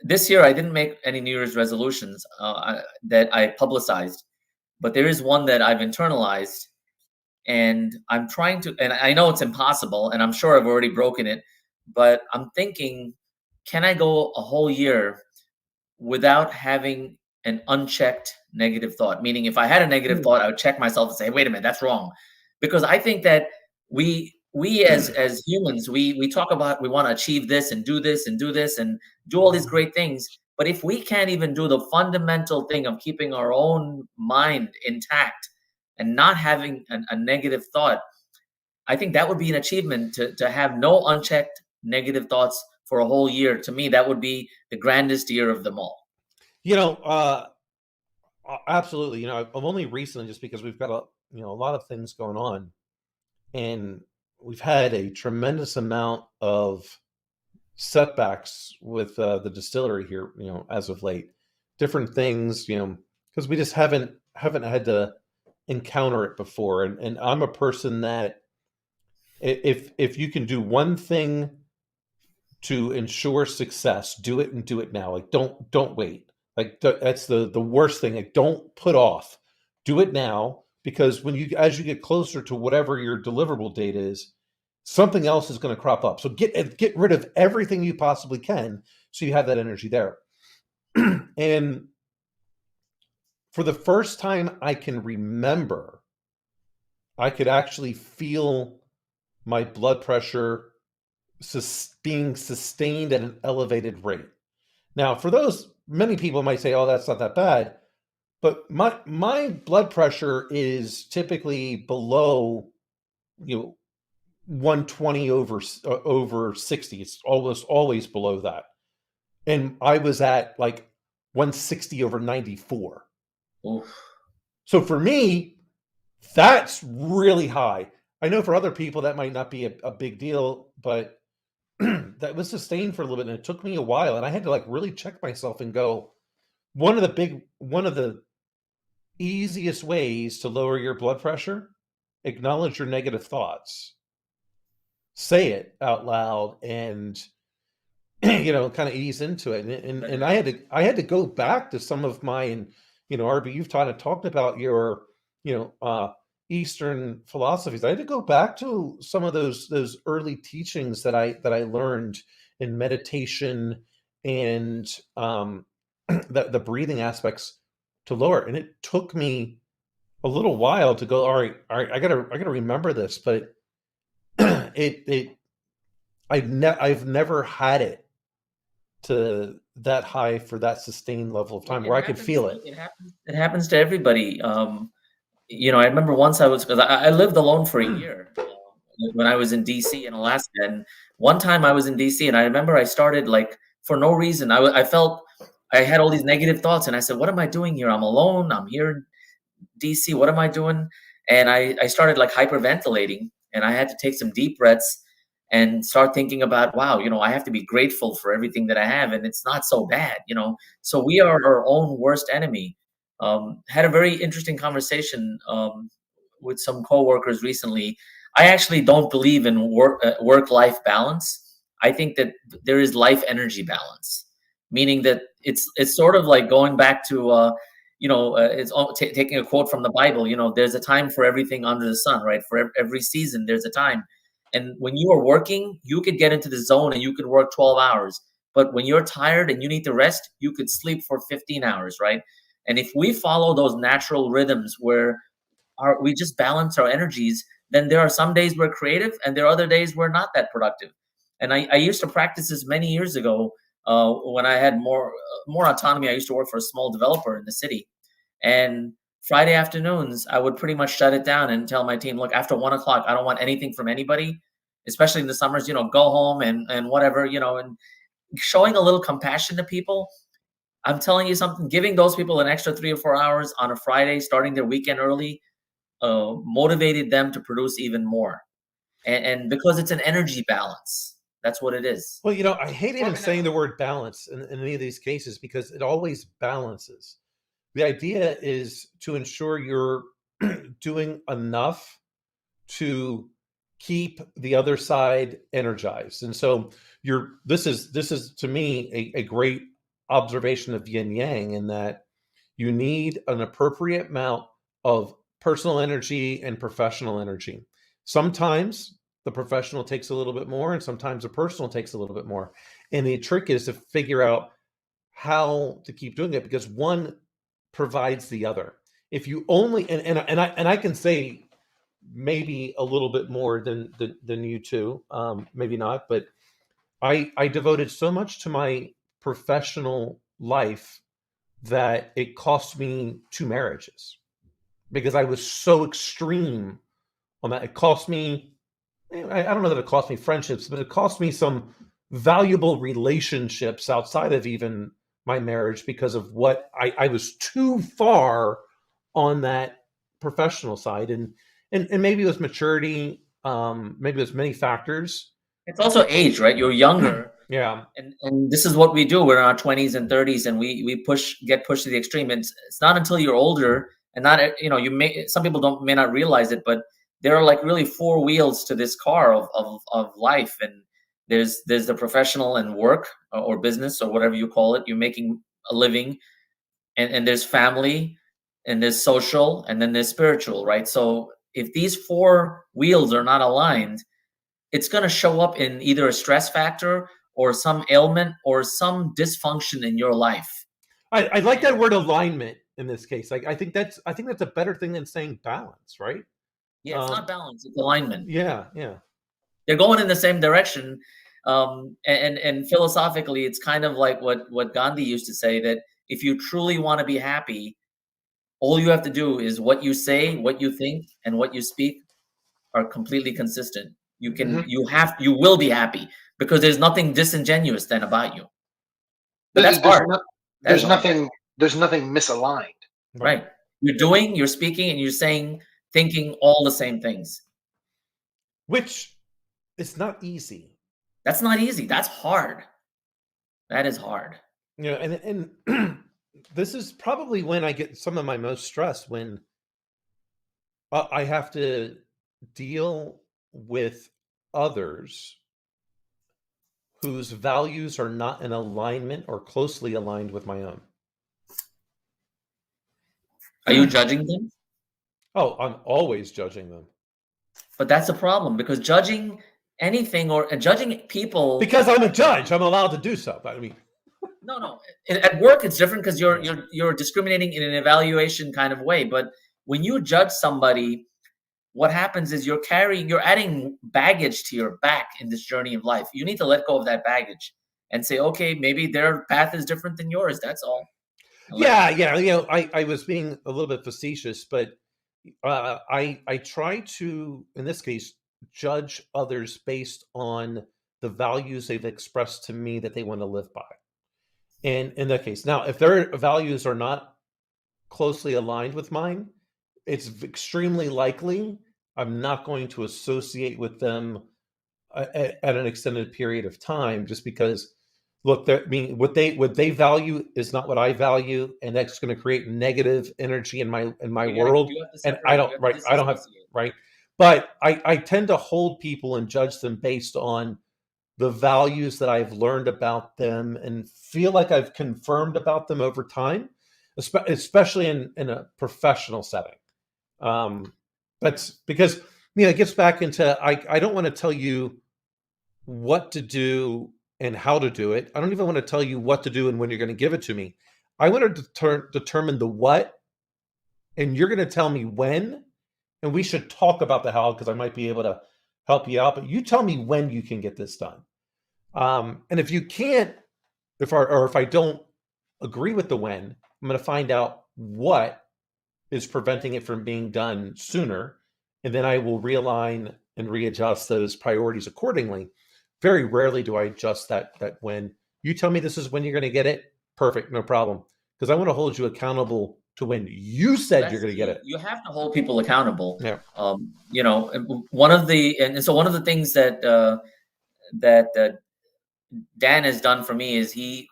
S3: This year I didn't make any New Year's resolutions that I publicized, but there is one that I've internalized, and I'm trying to, and I know it's impossible, and I'm sure I've already broken it, but I'm thinking, can I go a whole year without having an unchecked negative thought? Meaning, if I had a negative thought, I would check myself and say, "Wait a minute, that's wrong," because I think that we as humans, we talk about we want to achieve this and do this and do this and do all these great things, but if we can't even do the fundamental thing of keeping our own mind intact and not having a negative thought, I think that would be an achievement to have no unchecked negative thoughts for a whole year. To me, that would be the grandest year of them all.
S1: Absolutely. I've only recently, just because we've got a lot of things going on, and we've had a tremendous amount of setbacks with the distillery here, as of late. Different things, because we just haven't had to encounter it before. And I'm a person that if you can do one thing to ensure success, do it and do it now. Like don't wait. Like that's the worst thing. Like don't put off. Do it now, because as you get closer to whatever your deliverable date is, something else is going to crop up. So get rid of everything you possibly can so you have that energy there. And for the first time I can remember, I could actually feel my blood pressure being sustained at an elevated rate. Now, for those, many people might say, "Oh, that's not that bad," but my blood pressure is typically below, 120 over 60. It's almost always below that, and I was at like 160 over 94.
S3: Oof.
S1: So for me, that's really high. I know for other people that might not be a big deal, but that was sustained for a little bit, and it took me a while, and I had to like really check myself and go. One of the easiest ways to lower your blood pressure, acknowledge your negative thoughts, say it out loud, and kind of ease into it. And I had to go back to some of my, and RB, you've talked about your Eastern philosophies. I had to go back to some of those early teachings that I learned in meditation and the breathing aspects to lower. And it took me a little while to go, all right, I gotta remember this, but I've never had it to that high for that sustained level of time where I could feel it.
S3: It happens to everybody. I remember once because I lived alone for a year when I was in DC in Alaska. And one time I was in DC and I remember I started for no reason. I felt I had all these negative thoughts and I said, what am I doing here? I'm alone. I'm here in DC. What am I doing? And I started hyperventilating and I had to take some deep breaths and start thinking about, wow, I have to be grateful for everything that I have. And it's not so bad, So we are our own worst enemy. Had a very interesting conversation with some coworkers recently. I actually don't believe in work-life balance. I think that there is life energy balance, meaning that it's sort of like going back to taking a quote from the Bible. There's a time for everything under the sun, right? For every season, there's a time. And when you are working, you could get into the zone and you could work 12 hours. But when you're tired and you need to rest, you could sleep for 15 hours, right? And if we follow those natural rhythms where we just balance our energies, then there are some days we're creative and there are other days we're not that productive. And I used to practice this many years ago when I had more autonomy. I used to work for a small developer in the city. And Friday afternoons, I would pretty much shut it down and tell my team, look, after 1 o'clock, I don't want anything from anybody, especially in the summers, go home and whatever, and showing a little compassion to people. I'm telling you something, giving those people an extra 3 or 4 hours on a Friday, starting their weekend early, motivated them to produce even more. And because it's an energy balance, that's what it is.
S1: Well, I hate even saying the word balance in any of these cases because it always balances. The idea is to ensure you're doing enough to keep the other side energized. And so this is to me a great observation of yin yang, in that you need an appropriate amount of personal energy and professional energy. Sometimes the professional takes a little bit more and sometimes the personal takes a little bit more. And the trick is to figure out how to keep doing it, because one provides the other. If you only and I can say maybe a little bit more than you two, maybe not, but I devoted so much to my professional life that it cost me 2 marriages because I was so extreme on that. It cost me, I don't know that it cost me friendships, but it cost me some valuable relationships outside of even my marriage because of what I was too far on that professional side. And maybe it was maturity, maybe there's many factors.
S3: It's also age, right? You're younger.
S1: Yeah.
S3: And this is what we do. We're in our 20s and 30s and we get pushed to the extreme. And it's not until you're older and not, some people may not realize it, but there are really 4 wheels to this car of life. And there's the professional and work or business or whatever you call it. You're making a living, and there's family, and there's social, and then there's spiritual, right? So if these 4 wheels are not aligned, it's going to show up in either a stress factor or some ailment or some dysfunction in your life.
S1: I like that word alignment in this case. I think that's a better thing than saying balance, right?
S3: Yeah, it's not balance, it's alignment.
S1: Yeah.
S3: They're going in the same direction. And philosophically, it's kind of like what Gandhi used to say, that if you truly want to be happy, all you have to do is what you say, what you think, and what you speak are completely consistent. You can, you will be happy because there's nothing disingenuous then about you. But that's hard.
S4: There's nothing misaligned.
S3: Right. You're speaking, and you're saying, thinking all the same things.
S1: Which is not easy.
S3: That's not easy. That's hard. That is hard.
S1: And this is probably when I get some of my most stress, when I have to deal with others whose values are not in alignment or closely aligned with my own.
S3: Are you judging them?
S1: Oh, I'm always judging them.
S3: But that's a problem, because judging anything or judging people.
S1: Because I'm a judge, I'm allowed to do so. But I mean,
S3: No. At work, it's different because you're discriminating in an evaluation kind of way. But when you judge somebody, what happens is you're adding baggage to your back in this journey of life. You need to let go of that baggage and say, okay, maybe their path is different than yours. That's all.
S1: Yeah. I was being a little bit facetious, but I try to, in this case, judge others based on the values they've expressed to me that they want to live by. And in that case, now, if their values are not closely aligned with mine, it's extremely likely I'm not going to associate with them at an extended period of time, just because, look, I mean, what they value is not what I value, and that's going to create negative energy in my world. And I don't have right. But I tend to hold people and judge them based on the values that I've learned about them and feel like I've confirmed about them over time, especially in a professional setting. That's because, it gets back into, I don't want to tell you what to do and how to do it. I don't even want to tell you what to do and when you're going to give it to me. I want to determine the what, and you're going to tell me when, and we should talk about the how, because I might be able to help you out. But you tell me when you can get this done. And if you can't, if I don't agree with the when, I'm going to find out what is preventing it from being done sooner, and then I will realign and readjust those priorities accordingly. Very rarely do I adjust that when. You tell me this is when you're going to get it, perfect, no problem, because I want to hold you accountable to when you said you're going to get it.
S3: You have to hold people accountable.
S1: Yeah.
S3: One of the things that Dan has done for me is he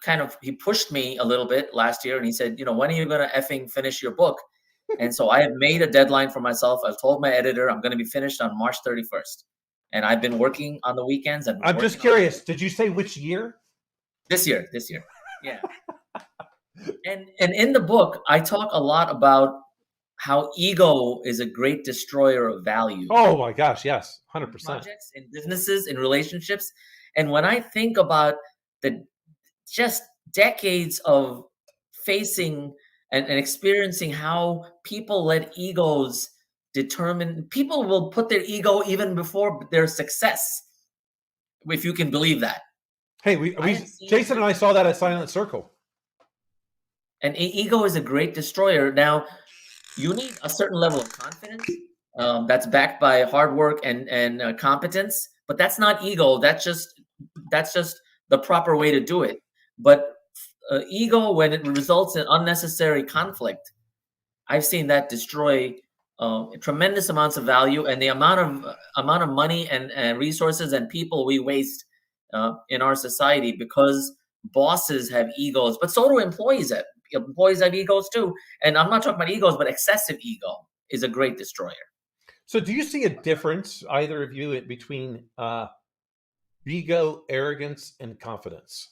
S3: pushed me a little bit last year, and he said, when are you going to effing finish your book? And so I have made a deadline for myself. I've told my editor I'm going to be finished on March 31st. And I've been working on the weekends.
S1: I'm just curious. Did you say which year?
S3: This year. Yeah. And in the book, I talk a lot about how ego is a great destroyer of value.
S1: Oh my gosh, yes, 100%.
S3: Projects, in businesses, in relationships. And when I think about the just decades of facing and experiencing how people let egos determine, people will put their ego even before their success, if you can believe that.
S1: Hey, Jason and I saw that at Silent Circle.
S3: And ego is a great destroyer. Now, you need a certain level of confidence that's backed by hard work and competence, but that's not ego. That's just the proper way to do it. But ego, when it results in unnecessary conflict, I've seen that destroy tremendous amounts of value, and the amount of money and resources and people we waste in our society because bosses have egos, but so do employees. Employees have egos too, and I'm not talking about egos, but excessive ego is a great destroyer.
S1: So, do you see a difference, either of you, between ego, arrogance, and confidence?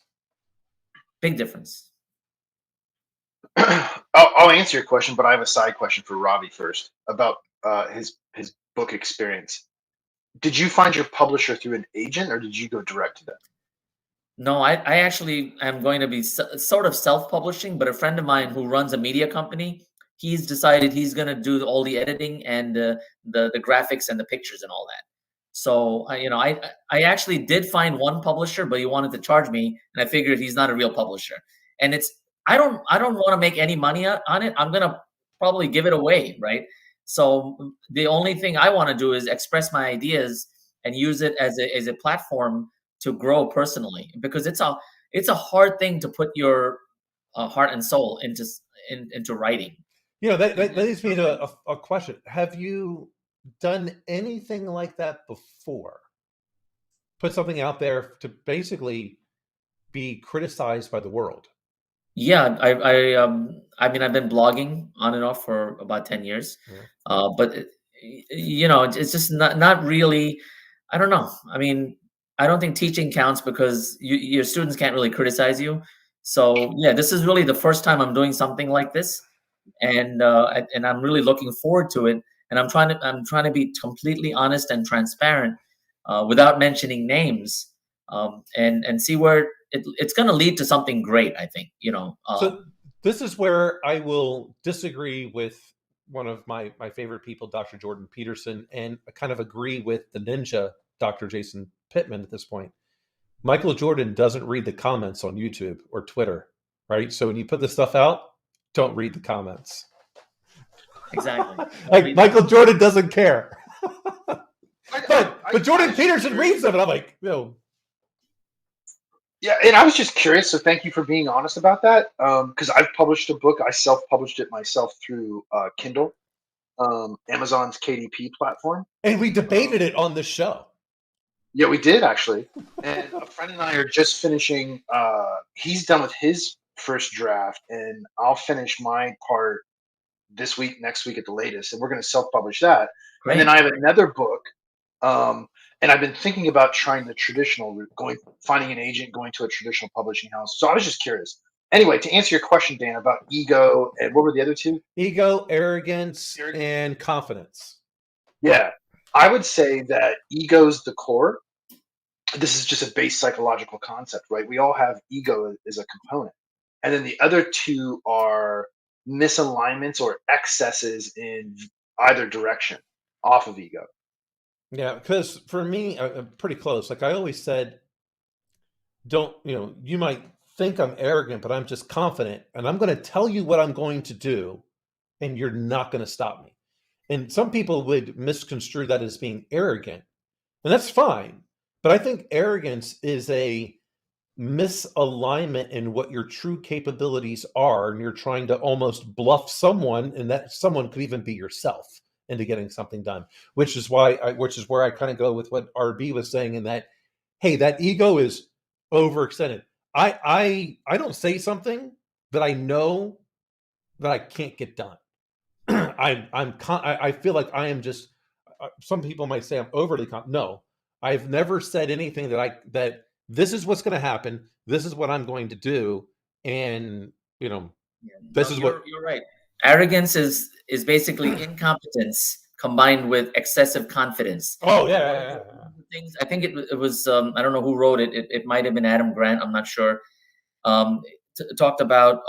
S3: Big difference.
S4: I'll answer your question, but I have a side question for Ravi first about his book experience. Did you find your publisher through an agent, or did you go direct to them?
S3: No, I actually am going to be sort of self-publishing, but a friend of mine who runs a media company, he's decided he's going to do all the editing and the graphics and the pictures and all that. So, I actually did find one publisher, but he wanted to charge me, and I figured he's not a real publisher. And I don't want to make any money on it. I'm going to probably give it away, right? So the only thing I want to do is express my ideas and use it as a platform to grow personally, because it's a hard thing to put your heart and soul into writing.
S1: That leads me to a question. Have you done anything like that before? Put something out there to basically be criticized by the world?
S3: Yeah, I mean, I've been blogging on and off for about 10 years.
S1: Yeah.
S3: But it's just not really. I don't know. I mean, I don't think teaching counts because your students can't really criticize you. So yeah, this is really the first time I'm doing something like this, and I'm really looking forward to it. And I'm trying to be completely honest and transparent, without mentioning names, and see where it's going to lead to something great. I think
S1: So this is where I will disagree with one of my favorite people, Dr. Jordan Peterson, and I kind of agree with the ninja, Dr. Jason Pittman at this point. Michael Jordan doesn't read the comments on YouTube or Twitter, right? So when you put this stuff out, don't read the comments.
S3: Exactly.
S1: Like Michael Jordan doesn't care. but Jordan Peterson reads them, and I'm like,
S4: Yeah, and I was just curious, so thank you for being honest about that. Because I've published a book, I self-published it myself through Kindle, Amazon's KDP platform.
S1: And we debated it on the show.
S4: Yeah, we did actually. And a friend and I are just finishing. He's done with his first draft, and I'll finish my part this week, next week at the latest, and we're going to self-publish that.
S3: Great.
S4: And then I have another book, and I've been thinking about trying the traditional route, finding an agent, going to a traditional publishing house. So I was just curious. Anyway, to answer your question, Dan, about ego and what were the other two?
S1: Ego, arrogance, and confidence.
S4: Yeah, I would say that ego's the core. This is just a base psychological concept, right? We all have ego as a component. And then the other two are misalignments or excesses in either direction off of ego.
S1: Yeah, because for me, I'm pretty close. Like I always said, you might think I'm arrogant, but I'm just confident, and I'm going to tell you what I'm going to do, and you're not going to stop me. And some people would misconstrue that as being arrogant, and that's fine. But I think arrogance is a misalignment in what your true capabilities are, and you're trying to almost bluff someone, and that someone could even be yourself, into getting something done. Which is where I kind of go with what RB was saying, in that, hey, that ego is overextended. I don't say something that I know that I can't get done. I feel like I am just. Some people might say I'm overly confident. No, I've never said anything that this is what's going to happen. This is what I'm going to do, and this is what
S3: you're right. Arrogance is basically incompetence combined with excessive confidence.
S1: Oh yeah.
S3: Things, I think it was I don't know who wrote it. It might have been Adam Grant. I'm not sure. Talked about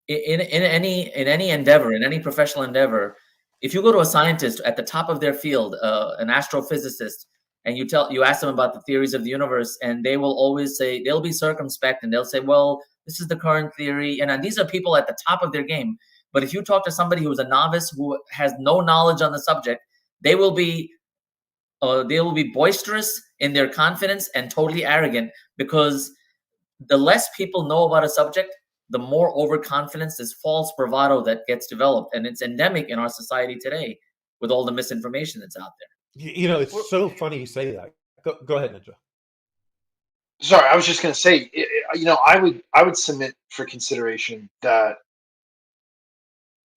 S3: in any endeavor, in any professional endeavor, if you go to a scientist at the top of their field, an astrophysicist, and you ask them about the theories of the universe, and they will always say, they'll be circumspect, and they'll say, well, this is the current theory, and these are people at the top of their game. But if you talk to somebody who's a novice who has no knowledge on the subject, they will be boisterous in their confidence and totally arrogant, because the less people know about a subject, the more overconfidence, this false bravado that gets developed. And it's endemic in our society today with all the misinformation that's out there.
S1: It's so funny you say that. Go ahead, Ninja.
S4: Sorry, I was just going to say, I would submit for consideration that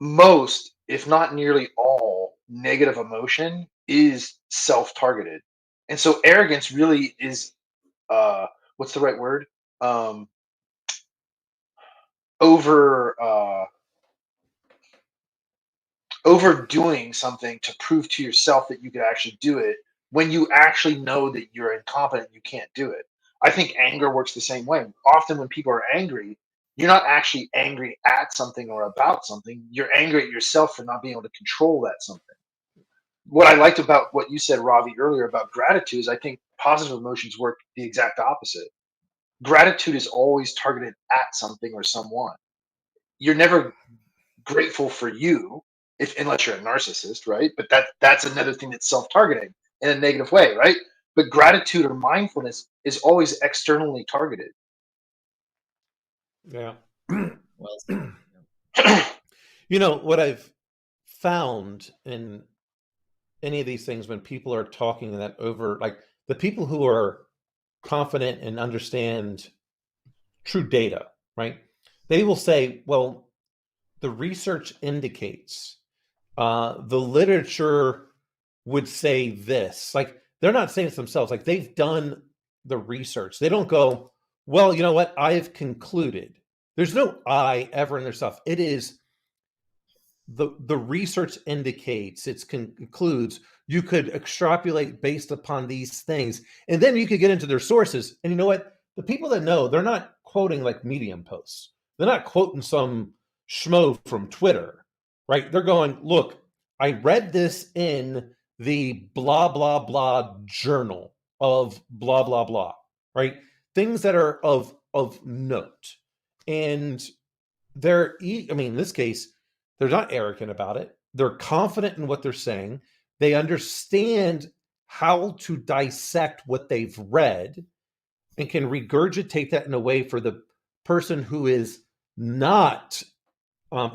S4: most, if not nearly all, negative emotion is self-targeted. And so arrogance really is, what's the right word? Overdoing something to prove to yourself that you could actually do it when you actually know that you're incompetent, you can't do it. I think anger works the same way. Often when people are angry, you're not actually angry at something or about something. You're angry at yourself for not being able to control that something. What I liked about what you said, Ravi, earlier about gratitude is I think positive emotions work the exact opposite. Gratitude is always targeted at something or someone. You're never grateful for you, unless you're a narcissist, right? But that's another thing that's self-targeting in a negative way, right? But gratitude or mindfulness is always externally targeted.
S1: Yeah.
S3: Well,
S1: what I've found in any of these things, when people are talking that over, like the people who are confident and understand true data, right? they will say, well, the research indicates, the literature would say this. Like, they're not saying it themselves. Like, they've done the research. They don't go, well, you know what? I've concluded. There's no I ever in their stuff. It is the research indicates, it concludes, you could extrapolate based upon these things, and then you could get into their sources. And you know what? The people that know, they're not quoting like Medium posts. They're not quoting some schmo from Twitter, right? They're going, look, I read this in the blah blah blah journal of blah blah blah, right? Things that are of note. And they're, I mean, in this case, they're not arrogant about it. They're confident in what they're saying. They understand how to dissect what they've read and can regurgitate that in a way for the person who is not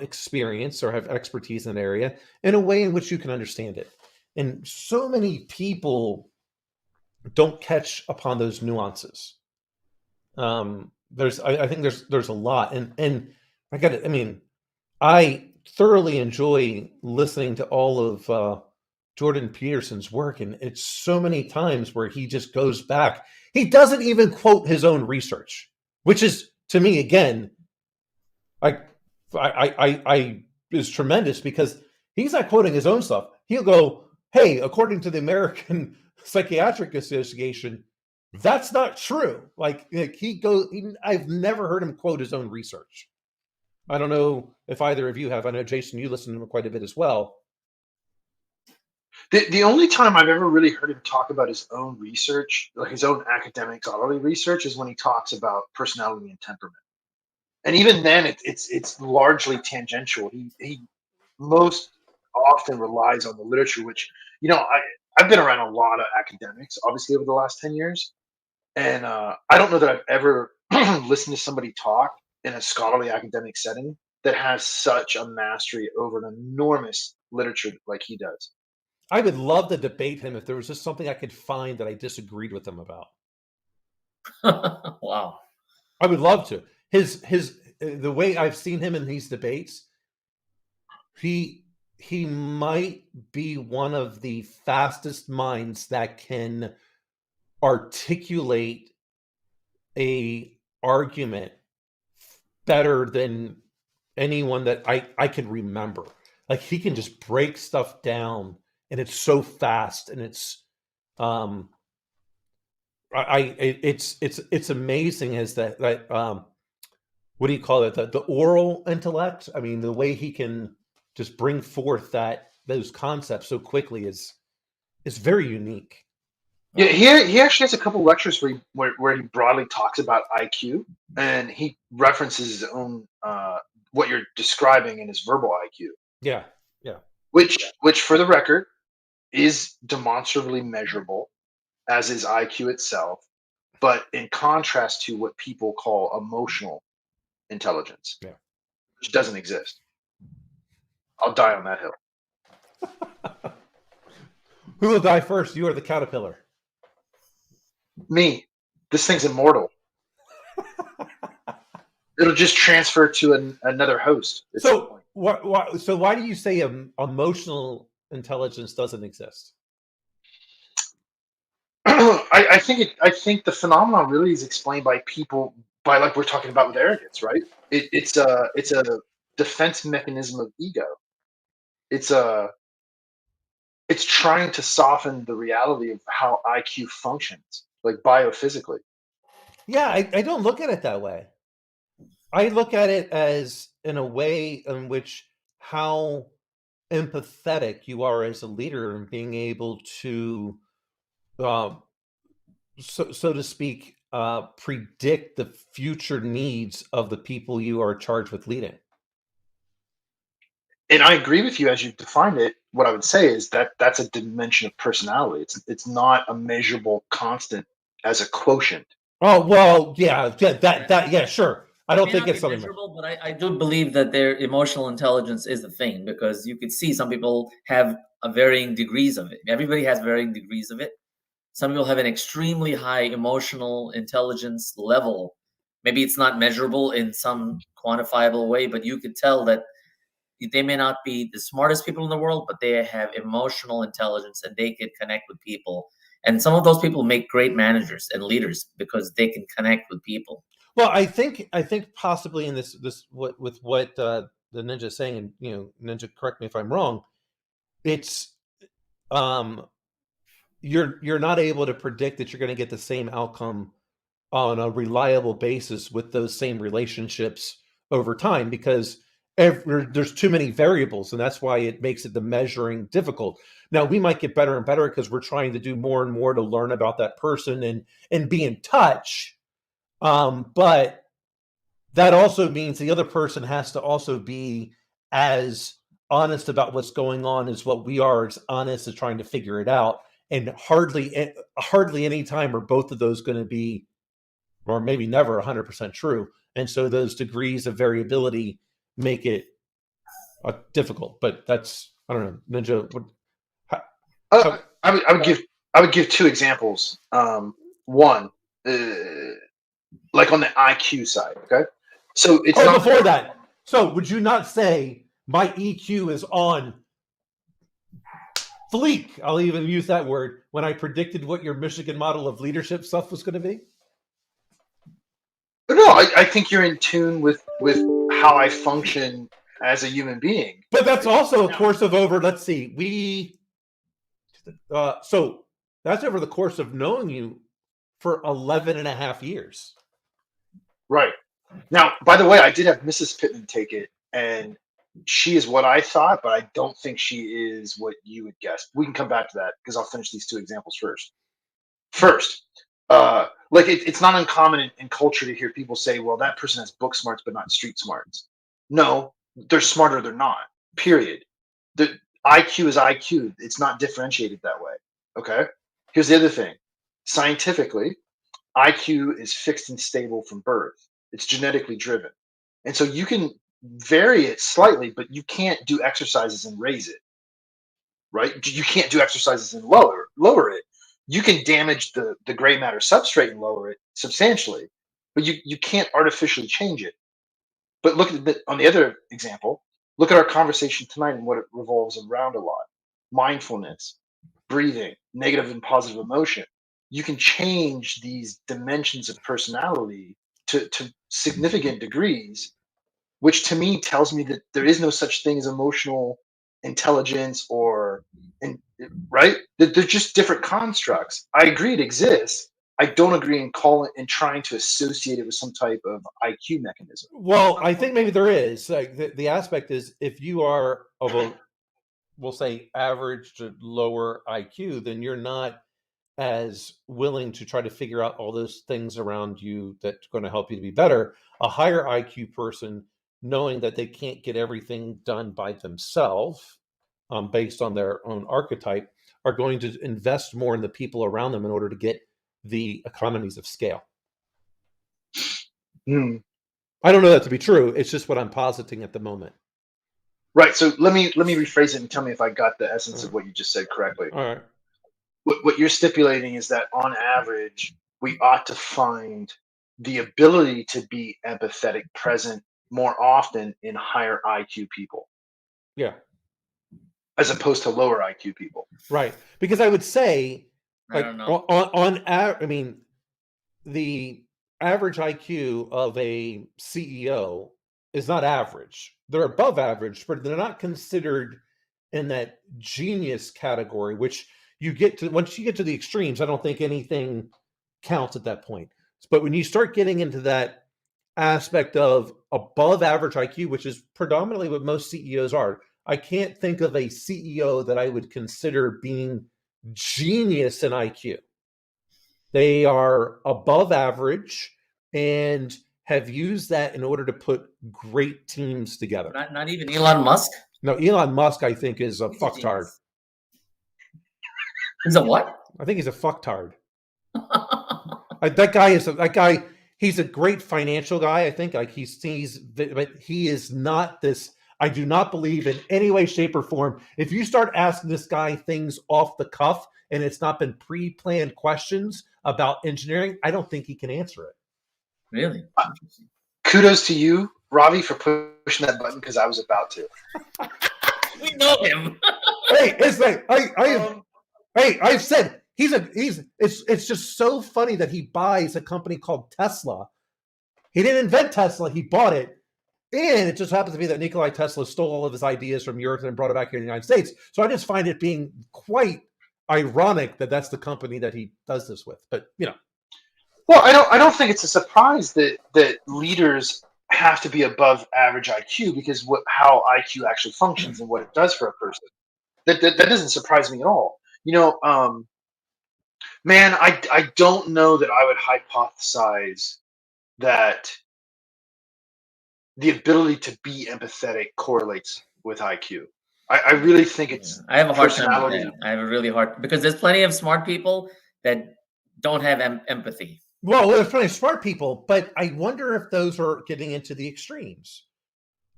S1: experienced or have expertise in an area, in a way in which you can understand it. And so many people don't catch upon those nuances. I think there's a lot, and I got it. I mean, I thoroughly enjoy listening to all of Jordan Peterson's work, and it's so many times where he just goes back. He doesn't even quote his own research, which is, to me, again, I is tremendous, because he's not quoting his own stuff. He'll go, "Hey, according to the American Psychiatric Association, that's not true." Like he goes, I've never heard him quote his own research. I don't know if either of you have. I know, Jason, you listen to him quite a bit as well.
S4: The only time I've ever really heard him talk about his own research, like his own academic scholarly research, is when he talks about personality and temperament. And even then, it's largely tangential. He most often relies on the literature, which, I've been around a lot of academics, obviously, over the last 10 years. And I don't know that I've ever listened to somebody talk in a scholarly academic setting that has such a mastery over an enormous literature like he does.
S1: I would love to debate him if there was just something I could find that I disagreed with him about.
S3: Wow.
S1: I would love to. The way I've seen him in these debates, he might be one of the fastest minds that can articulate a argument better than anyone that I can remember. Like, he can just break stuff down, and it's so fast, and it's it's amazing as that what do you call it, the oral intellect. I mean, the way he can just bring forth those concepts so quickly is very unique.
S4: Yeah, he actually has a couple lectures where he broadly talks about IQ, and he references his own what you're describing in his verbal IQ.
S1: Yeah.
S4: Which for the record is demonstrably measurable, as is IQ itself, but in contrast to what people call emotional intelligence, which doesn't exist. I'll die on that hill.
S1: Who will die first, you or the caterpillar?
S4: Me. This thing's immortal. It'll just transfer to another host.
S1: So why do you say emotional intelligence doesn't exist?
S4: I think the phenomenon really is explained by people, by, like we're talking about with arrogance, right? It's a defense mechanism of ego. It's trying to soften the reality of how IQ functions, like biophysically.
S1: Yeah, I don't look at it that way. I look at it as in a way in which how empathetic you are as a leader and being able to, so to speak, predict the future needs of the people you are charged with leading.
S4: And I agree with you as you defined it. What I would say is that that's a dimension of personality. It's not a measurable constant as a quotient.
S1: Oh, well, yeah, sure. I don't think it's something
S3: measurable, but I do believe that their emotional intelligence is the thing, because you could see some people have varying degrees of it. Everybody has varying degrees of it. Some people have an extremely high emotional intelligence level, Maybe it's not measurable in some quantifiable way, but you could tell that they may not be the smartest people in the world, but they have emotional intelligence and they can connect with people. And some of those people make great managers and leaders because they can connect with people.
S1: Well, I think possibly in this what the Ninja is saying, and Ninja, correct me if I'm wrong. It's you're not able to predict that you're going to get the same outcome on a reliable basis with those same relationships over time, because there's too many variables, and that's why it makes the measuring difficult. Now, we might get better and better because we're trying to do more and more to learn about that person and be in touch. But that also means the other person has to also be as honest about what's going on as what we are, as honest as trying to figure it out. And hardly any time are both of those going to be, or maybe never, 100% true. And so those degrees of variability make it difficult. But that's, I don't know, Ninja.
S4: I would give two examples. One, like on the IQ side. Okay, so it's not
S1: before that. So would you not say my EQ is on fleek? I'll even use that word when I predicted what your Michigan model of leadership stuff was going to be.
S4: No, I think you're in tune with how I function as a human being.
S1: But that's also a course of over, let's see, so that's over the course of knowing you for 11 and a half years.
S4: Right. Now, by the way, I did have Mrs. Pittman take it, and she is what I thought, but I don't think she is what you would guess. We can come back to that because I'll finish these two examples first. Like it's not uncommon in culture to hear people say, well, that person has book smarts but not street smarts. No, they're smarter, they're not, period. The IQ is IQ. It's not differentiated that way. Okay, here's the other thing. Scientifically, IQ is fixed and stable from birth. It's genetically driven, and so you can vary it slightly, but you can't do exercises and raise it, right? You can't do exercises and lower it. You can damage the gray matter substrate and lower it substantially, but you can't artificially change it. But look at on the other example, look at our conversation tonight and what it revolves around a lot. Mindfulness, breathing, negative and positive emotion. You can change these dimensions of personality to significant degrees, which to me tells me that there is no such thing as emotional intelligence right? They're just different constructs. I agree it exists. I don't agree in trying to associate it with some type of IQ mechanism.
S1: Well, I think maybe there is. Like the aspect is, if you are of a, we'll say, average to lower IQ, then you're not as willing to try to figure out all those things around you that's going to help you to be better. A higher IQ person, knowing that they can't get everything done by themselves, based on their own archetype, are going to invest more in the people around them in order to get the economies of scale. I don't know that to be true. It's just what I'm positing at the moment.
S4: Right. So let me rephrase it and tell me if I got the essence of what you just said correctly.
S1: All right.
S4: What you're stipulating is that on average, we ought to find the ability to be empathetic present more often in higher IQ people.
S1: Yeah.
S4: As opposed to lower IQ people.
S1: Right. Because I would say, like,
S3: I don't know.
S1: I mean, the average IQ of a CEO is not average. They're above average, but they're not considered in that genius category, which you get to once you get to the extremes. I don't think anything counts at that point. But when you start getting into that aspect of above average IQ, which is predominantly what most CEOs are, I can't think of a CEO that I would consider being genius in IQ. They are above average and have used that in order to put great teams together.
S3: Not even Elon Musk?
S1: No, Elon Musk, I think, is a fucktard.
S3: He's a what?
S1: I think he's a fucktard. That guy. He's a great financial guy. I think, like, but he is not this. I do not believe in any way, shape, or form. If you start asking this guy things off the cuff and it's not been pre-planned questions about engineering, I don't think he can answer it.
S3: Really?
S4: Kudos to you, Ravi, for pushing that button because I was about to.
S3: We know him.
S1: Hey, it's like I've said it's just so funny that he buys a company called Tesla. He didn't invent Tesla, he bought it. And it just happens to be that Nikola Tesla stole all of his ideas from Europe and brought it back here in the United States. So I just find it being quite ironic that that's the company that he does this with. But
S4: Well, I don't think it's a surprise that leaders have to be above average IQ because how IQ actually functions and what it does for a person. That doesn't surprise me at all. Man, I don't know that I would hypothesize that the ability to be empathetic correlates with IQ. I really think it's
S3: I have a hard time with
S4: personality.
S3: that. I have a really hard because there's plenty of smart people that don't have empathy.
S1: well, there's plenty of smart people, but I wonder if those are getting into the extremes,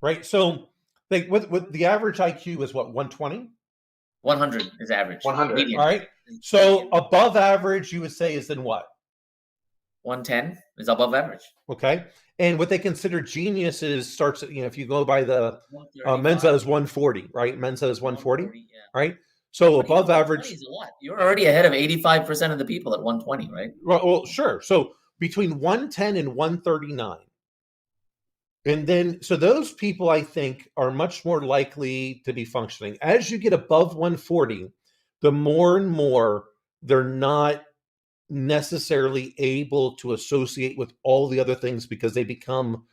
S1: right? So, with the average IQ is what 120.
S3: 100 is average.
S4: 100.
S3: Median.
S1: All right. So above average, you would say is then what?
S3: 110 is above average.
S1: Okay. And what they consider genius is starts at, if you go by the
S3: 135.
S1: Mensa is 140, right? Mensa is 140,
S3: 140, yeah.
S1: right? So
S3: But
S1: above
S3: 120
S1: average.
S3: is a lot. You're already ahead of 85% of the people at 120, right?
S1: Well, sure. So between 110 and 139. And then, so those people, I think, are much more likely to be functioning. As you get above 140, the more and more they're not necessarily able to associate with all the other things because they become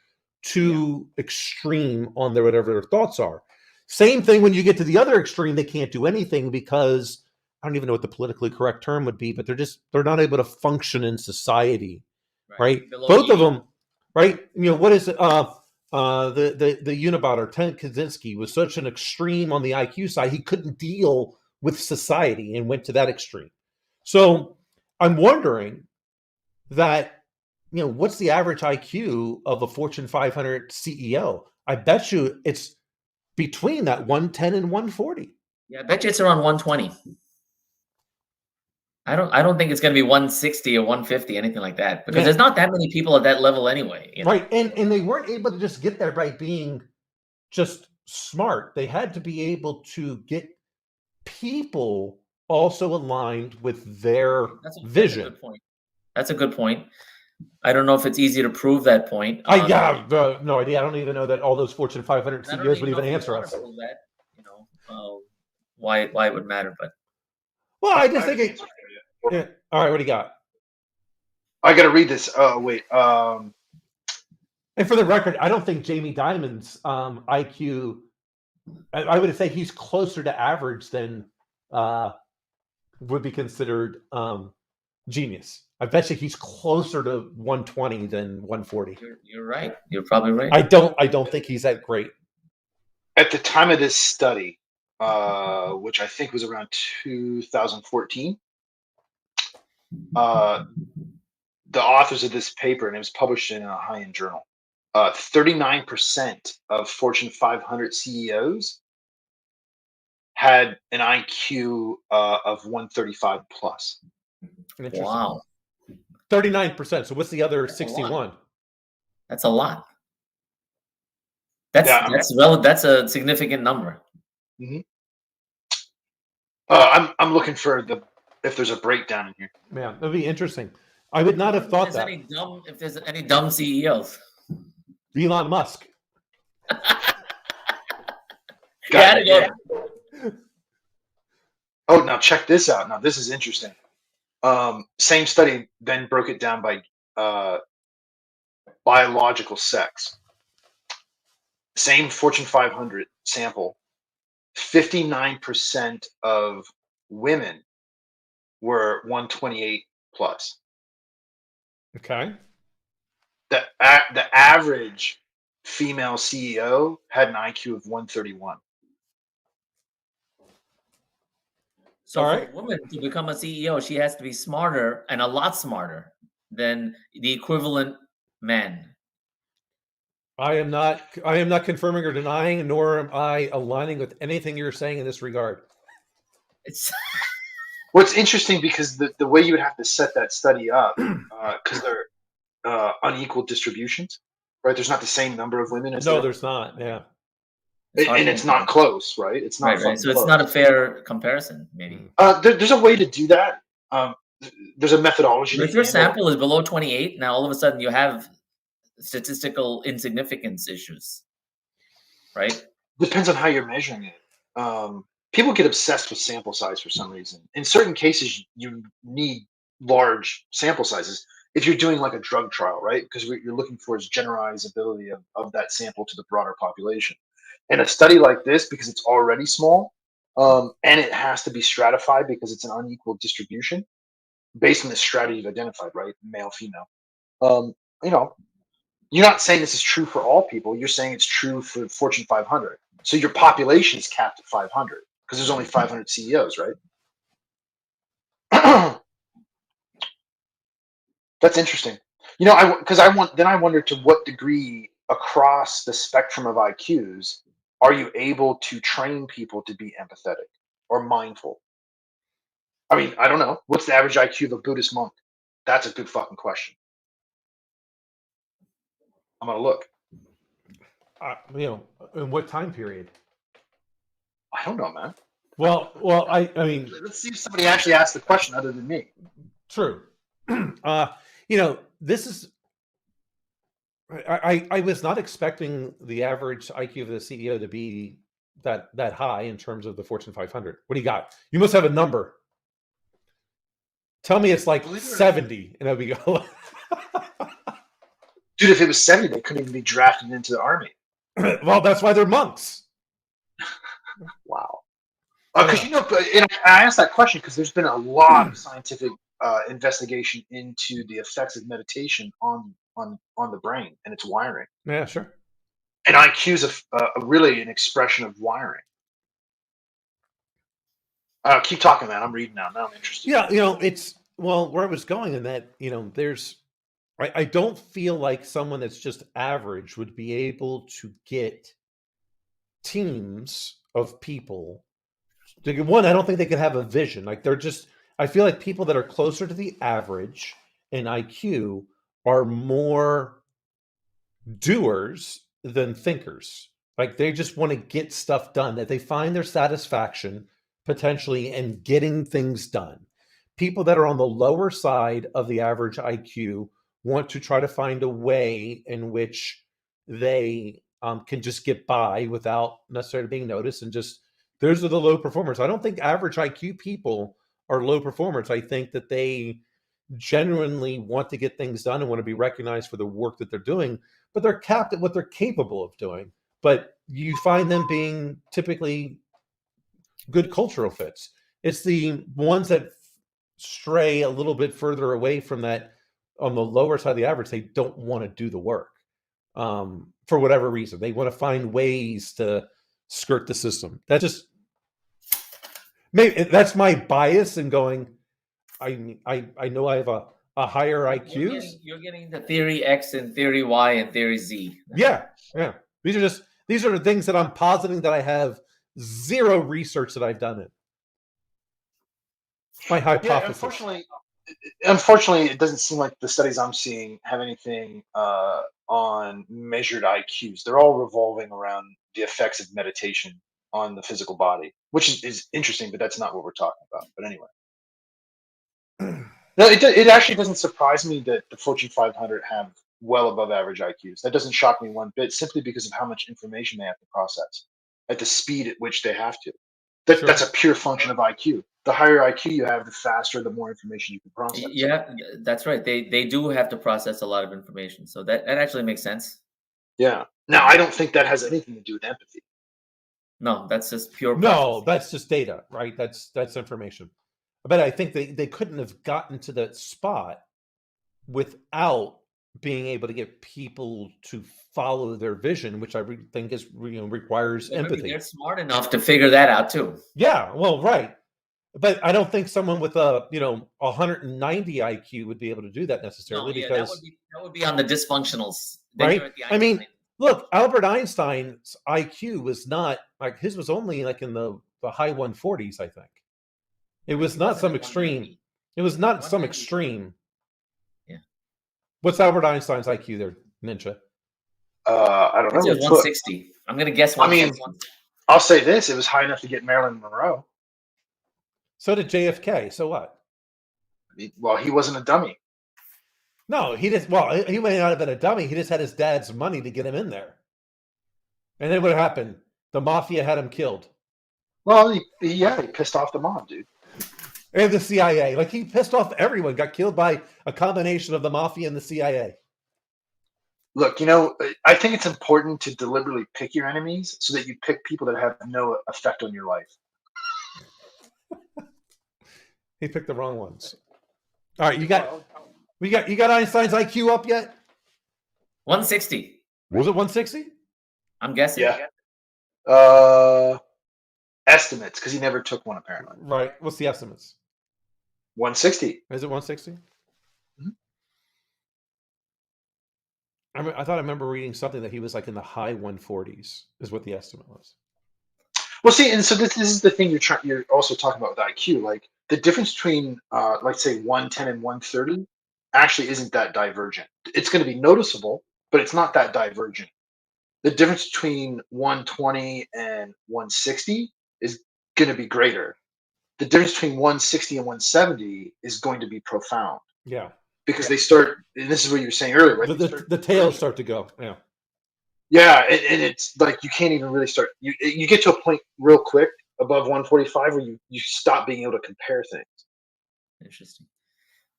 S1: too extreme on their whatever their thoughts are. Same thing when you get to the other extreme, they can't do anything because I don't even know what the politically correct term would be, but they're not able to function in society, right? Both of them, right? What is it? The Unabomber, Ted Kaczynski, was such an extreme on the IQ side, he couldn't deal with society and went to that extreme. So I'm wondering that, what's the average IQ of a Fortune 500 CEO? I bet you it's between that 110 and 140.
S3: Yeah, I bet you it's around 120. I don't think it's going to be 160 or 150, anything like that, because there's not that many people at that level anyway.
S1: Right, and they weren't able to just get there by being just smart. They had to be able to get people also aligned with their vision.
S3: That's a good point. That's a good point. I don't know if it's easy to prove that point.
S1: I have no idea. I don't even know that all those Fortune 500 CEOs would even answer us.
S3: That, why it would matter, but
S1: I just think it. Yeah. All right, what do you got?
S4: I got to read this. Oh wait.
S1: And for the record, I don't think Jamie Dimon's IQ. I would say he's closer to average than would be considered genius. I bet you he's closer to 120 than 140.
S3: You're right. You're probably right.
S1: I don't think he's that great.
S4: At the time of this study, which I think was around 2014, the authors of this paper, and it was published in a high-end journal, 39% of Fortune 500 CEOs had an IQ of 135 plus.
S3: Wow.
S1: 39%. So what's the other 61?
S3: That's a lot. That's a significant number.
S4: Mm-hmm. I'm looking for if there's a breakdown in here.
S1: Yeah, that'd be interesting. I would not have thought that.
S3: If there's any dumb CEOs.
S1: Elon Musk.
S4: Oh, now check this out. Now this is interesting. Same study then broke it down by biological sex. Same Fortune 500 sample. 59% of women were 128 plus.
S1: Okay.
S4: The average female CEO had an IQ of 131.
S3: So for a woman to become a CEO, she has to be smarter and a lot smarter than the equivalent man.
S1: I am not confirming or denying, nor am I aligning with anything you're saying in this regard.
S3: It's
S4: what's interesting because the way you would have to set that study up, because they're unequal distributions, right? There's not the same number of women as
S1: No,
S4: there.
S1: there's not. Yeah.
S4: And it's not close, right? It's not
S3: right. So
S4: close.
S3: it's not a fair comparison, maybe.
S4: There's a way to do that. There's a methodology.
S3: But if your sample is below 28, now all of a sudden you have statistical insignificance issues, right?
S4: Depends on how you're measuring it. People get obsessed with sample size for some reason. In certain cases, you need large sample sizes. If you're doing like a drug trial, right? Because what you're looking for is generalizability of that sample to the broader population. And a study like this, because it's already small, and it has to be stratified because it's an unequal distribution based on the strata you've identified, right? Male, female. You know, you're not saying this is true for all people. You're saying it's true for Fortune 500. So your population is capped at 500 because there's only 500 CEOs, right? That's interesting. I wonder to what degree across the spectrum of IQs are you able to train people to be empathetic or mindful? I mean, I don't know. What's the average IQ of a Buddhist monk? That's a good fucking question. I'm gonna look.
S1: In what time period?
S4: I don't know, man.
S1: Well, I mean,
S4: let's see if somebody actually asked the question other than me.
S1: True. This is. I was not expecting the average IQ of the CEO to be that high in terms of the Fortune 500. What do you got? You must have a number. Tell me it's like 70, and I'll be go.
S4: Dude, if it was 70, they couldn't even be drafted into the army.
S1: Well, that's why they're monks.
S4: Wow. Because and I asked that question because there's been a lot of scientific investigation into the effects of meditation on the brain and its wiring.
S1: Yeah, sure.
S4: And IQ is really an expression of wiring. Keep talking, man. I'm reading now. Now I'm interested.
S1: Yeah, where I was going in that, there's. I don't feel like someone that's just average would be able to get teams of people. One, I don't think they could have a vision. Like I feel like people that are closer to the average in IQ are more doers than thinkers. Like they just want to get stuff done, that they find their satisfaction potentially in getting things done. People that are on the lower side of the average IQ want to try to find a way in which they can just get by without necessarily being noticed, and just those are the low performers. I don't think average IQ people are low performers. I think that they genuinely want to get things done and want to be recognized for the work that they're doing, but they're capped at what they're capable of doing. But you find them being typically good cultural fits. It's the ones that stray a little bit further away from that on the lower side of the average. They don't want to do the work for whatever reason. They want to find ways to skirt the system. That just maybe that's my bias in going. I know I have a higher IQ.
S3: You're getting the theory X and theory Y and theory Z.
S1: Yeah. These are the things that I'm positing that I have zero research that I've done it. My hypothesis.
S4: Yeah, unfortunately, it doesn't seem like the studies I'm seeing have anything on measured IQs. They're all revolving around the effects of meditation on the physical body, which is interesting, but that's not what we're talking about. But anyway. No, it actually doesn't surprise me that the Fortune 500 have well above average IQs. That doesn't shock me one bit, simply because of how much information they have to process at the speed at which they have to. That's a pure function of IQ. The higher IQ you have, the faster, the more information you can process.
S3: Yeah, that's right. They do have to process a lot of information. So that actually makes sense.
S4: Yeah. Now, I don't think that has anything to do with empathy.
S3: No, that's just pure
S1: processing.
S3: No,
S1: that's just data, right? That's information. But I think they couldn't have gotten to that spot without being able to get people to follow their vision, which I think is requires empathy.
S3: They're smart enough to figure that out too.
S1: Yeah, well, right. But I don't think someone with a 190 IQ would be able to do that necessarily, because
S3: that would be on the dysfunctionals,
S1: right? I mean, look, Albert Einstein's IQ was not like his was only like in the high 140s, I think. It was not some extreme. It was not some extreme.
S3: Yeah.
S1: What's Albert Einstein's IQ there, Ninja?
S4: I don't know.
S3: It's
S4: Let's look.
S3: 160. I'm going to guess
S4: I mean,
S3: 160.
S4: I'll say this: it was high enough to get Marilyn Monroe.
S1: So did JFK. So what?
S4: Well, he wasn't a dummy.
S1: No, he just, well, he may not have been a dummy. He just had his dad's money to get him in there. And then what happened? The mafia had him killed.
S4: Well, he pissed off the mob, dude.
S1: And the CIA. Like, he pissed off everyone. Got killed by a combination of the mafia and the CIA.
S4: Look, you know, I think it's important to deliberately pick your enemies so that you pick people that have no effect on your life.
S1: He picked the wrong ones. All right, you got Einstein's IQ up yet?
S3: 160.
S1: Was it 160?
S3: I'm guessing.
S4: Yeah. Estimates, because he never took one apparently.
S1: Right. What's the estimates?
S4: 160.
S1: Is it 160?
S4: Mm-hmm.
S1: I thought I remember reading something that he was like in the high 140s is what the estimate was.
S4: Well, see, and so this is the thing you're also talking about with IQ. Like the difference between, let's say 110 and 130 actually isn't that divergent. It's going to be noticeable, but it's not that divergent. The difference between 120 and 160 is going to be greater. The difference between 160 and 170 is going to be profound.
S1: Yeah.
S4: Because they start, and this is what you were saying earlier, right?
S1: The tails start to go. Yeah.
S4: Yeah, and it's like you can't even really start. You get to a point real quick above 145 where you stop being able to compare things.
S3: Interesting.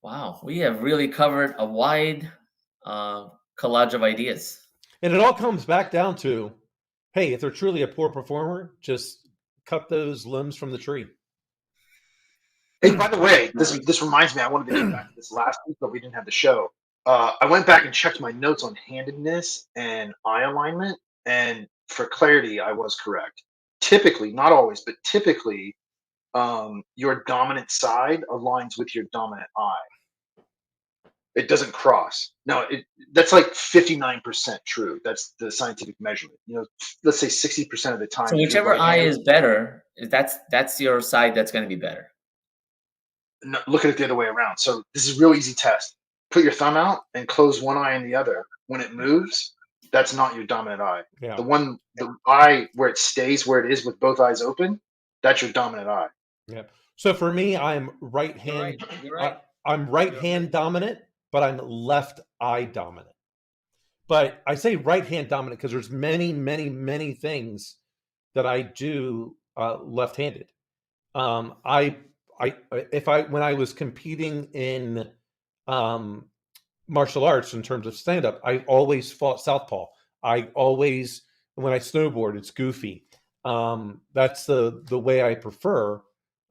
S3: Wow, we have really covered a wide collage of ideas.
S1: And it all comes back down to, hey, if they're truly a poor performer, just cut those limbs from the tree.
S4: Hey, by the way, this reminds me, I wanted to get back to this last week, but we didn't have the show. I went back and checked my notes on handedness and eye alignment, and for clarity, I was correct. Typically, not always, but typically, your dominant side aligns with your dominant eye. It doesn't cross. No, that's like 59% true. That's the scientific measurement. You know, let's say 60% of the time.
S3: So whichever eye is better, that's your side that's going to be better.
S4: No, look at it the other way around. So this is a real easy test. Put your thumb out and close one eye and the other. When it moves, that's not your dominant eye.
S1: Yeah.
S4: The eye where it stays where it is with both eyes open, that's your dominant eye.
S1: Yeah. So for me, I'm right hand.
S3: You're right.
S1: I'm right hand dominant, but I'm left eye dominant. But I say right hand dominant because there's many, many, many things that I do left-handed. When I was competing in martial arts in terms of stand-up, I always fought southpaw. When I snowboard, it's goofy. That's the way I prefer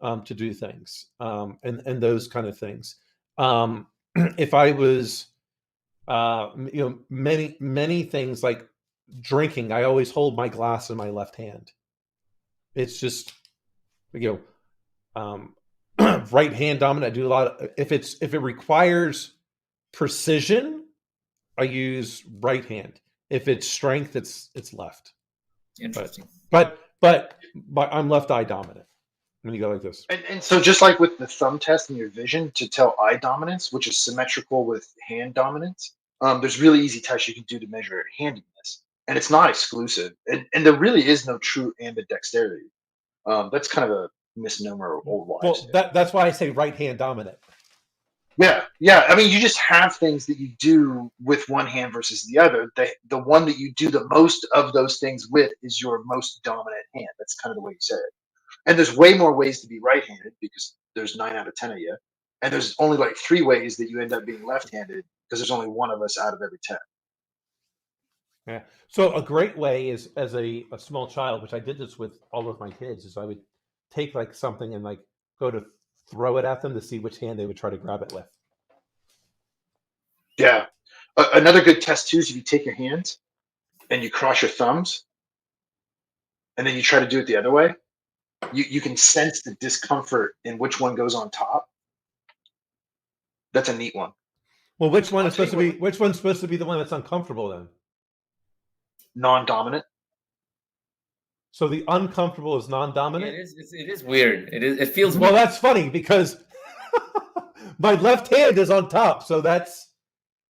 S1: to do things, and those kind of things. If I was, many things like drinking, I always hold my glass in my left hand. It's just, right hand dominant. I do a lot of, if it requires precision, I use right hand. If it's strength, it's left.
S3: Interesting.
S1: But I'm left eye dominant when you go like this.
S4: And so just like with the thumb test and your vision to tell eye dominance, which is symmetrical with hand dominance, there's really easy tests you can do to measure handedness. And it's not exclusive. And there really is no true ambidexterity. That's kind of a misnomer old wives.
S1: Well, that's why I say right hand dominant.
S4: Yeah. I mean, you just have things that you do with one hand versus the other. The one that you do the most of those things with is your most dominant hand. That's kind of the way you say it. And there's way more ways to be right-handed because there's 9 out of 10 of you. And there's only like 3 ways that you end up being left-handed because there's only one of us out of every 10.
S1: Yeah. So a great way is, as a small child, which I did this with all of my kids, is I would take like something and like go to throw it at them to see which hand they would try to grab it with.
S4: Yeah. Another good test too is if you take your hands and you cross your thumbs and then you try to do it the other way, you can sense the discomfort in which one goes on top. That's a neat one.
S1: Well, which one's supposed to be the one that's uncomfortable then?
S4: Non-dominant.
S1: So the uncomfortable is non-dominant?
S3: Yeah, it is weird. It feels
S1: well,
S3: weird.
S1: That's funny because my left hand is on top, so that's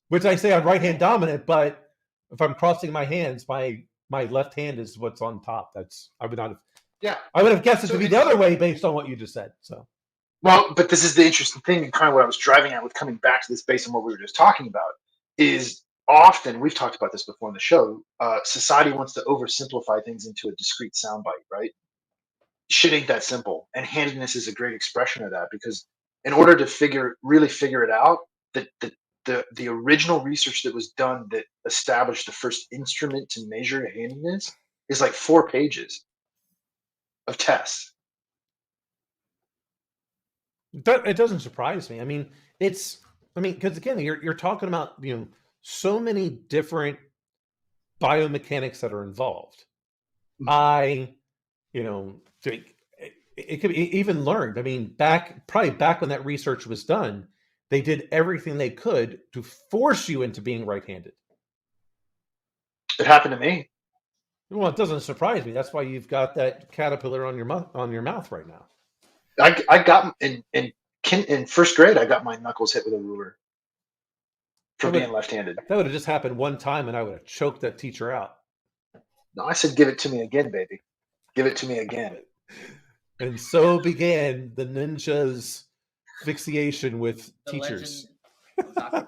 S1: which I say I'm right hand dominant, but if I'm crossing my hands, my left hand is what's on top. I would have guessed it to be the other way based on what you just said. So,
S4: well, but this is the interesting thing, and kind of what I was driving at with coming back to this based on what we were just talking about, is often, we've talked about this before in the show, society wants to oversimplify things into a discrete soundbite, right? Shit ain't that simple. And handedness is a great expression of that, because in order to really figure it out, the original research that was done that established the first instrument to measure handedness is like 4 pages of tests.
S1: it doesn't surprise me. I mean, because again, you're talking about so many different biomechanics that are involved. I think it could be even learned. I mean, probably back when that research was done, they did everything they could to force you into being right-handed.
S4: It happened to me.
S1: Well, it doesn't surprise me. That's why you've got that caterpillar on your mouth right now.
S4: I got in first grade, I got my knuckles hit with a ruler for being left-handed.
S1: That would have just happened one time, and I would have choked that teacher out.
S4: No, I said, give it to me again, baby. Give it to me again.
S1: And so began the ninja's fixation with teachers.
S4: Yeah,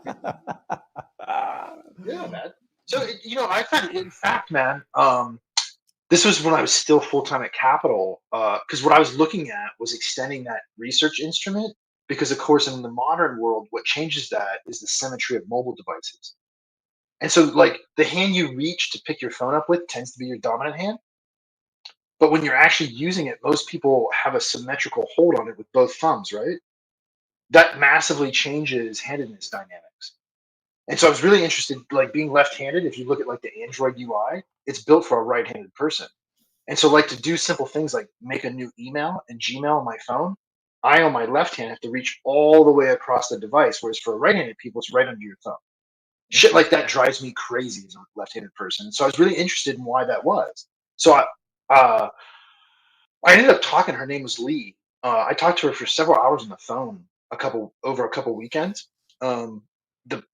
S4: man. So, I found, in fact, man, this was when I was still full-time at Capital, because what I was looking at was extending that research instrument, because, of course, in the modern world, what changes that is the symmetry of mobile devices. And so, like, the hand you reach to pick your phone up with tends to be your dominant hand. But when you're actually using it, most people have a symmetrical hold on it with both thumbs, right? That massively changes handedness dynamics. And so I was really interested, like, being left-handed, if you look at like the Android UI, it's built for a right-handed person. And so, like, to do simple things like make a new email in Gmail on my phone, I on my left hand have to reach all the way across the device, whereas for right-handed people, it's right under your thumb. Shit like that drives me crazy as a left-handed person. So I was really interested in why that was. So I ended up talking. Her name was Lee. I talked to her for several hours on the phone over a couple weekends. The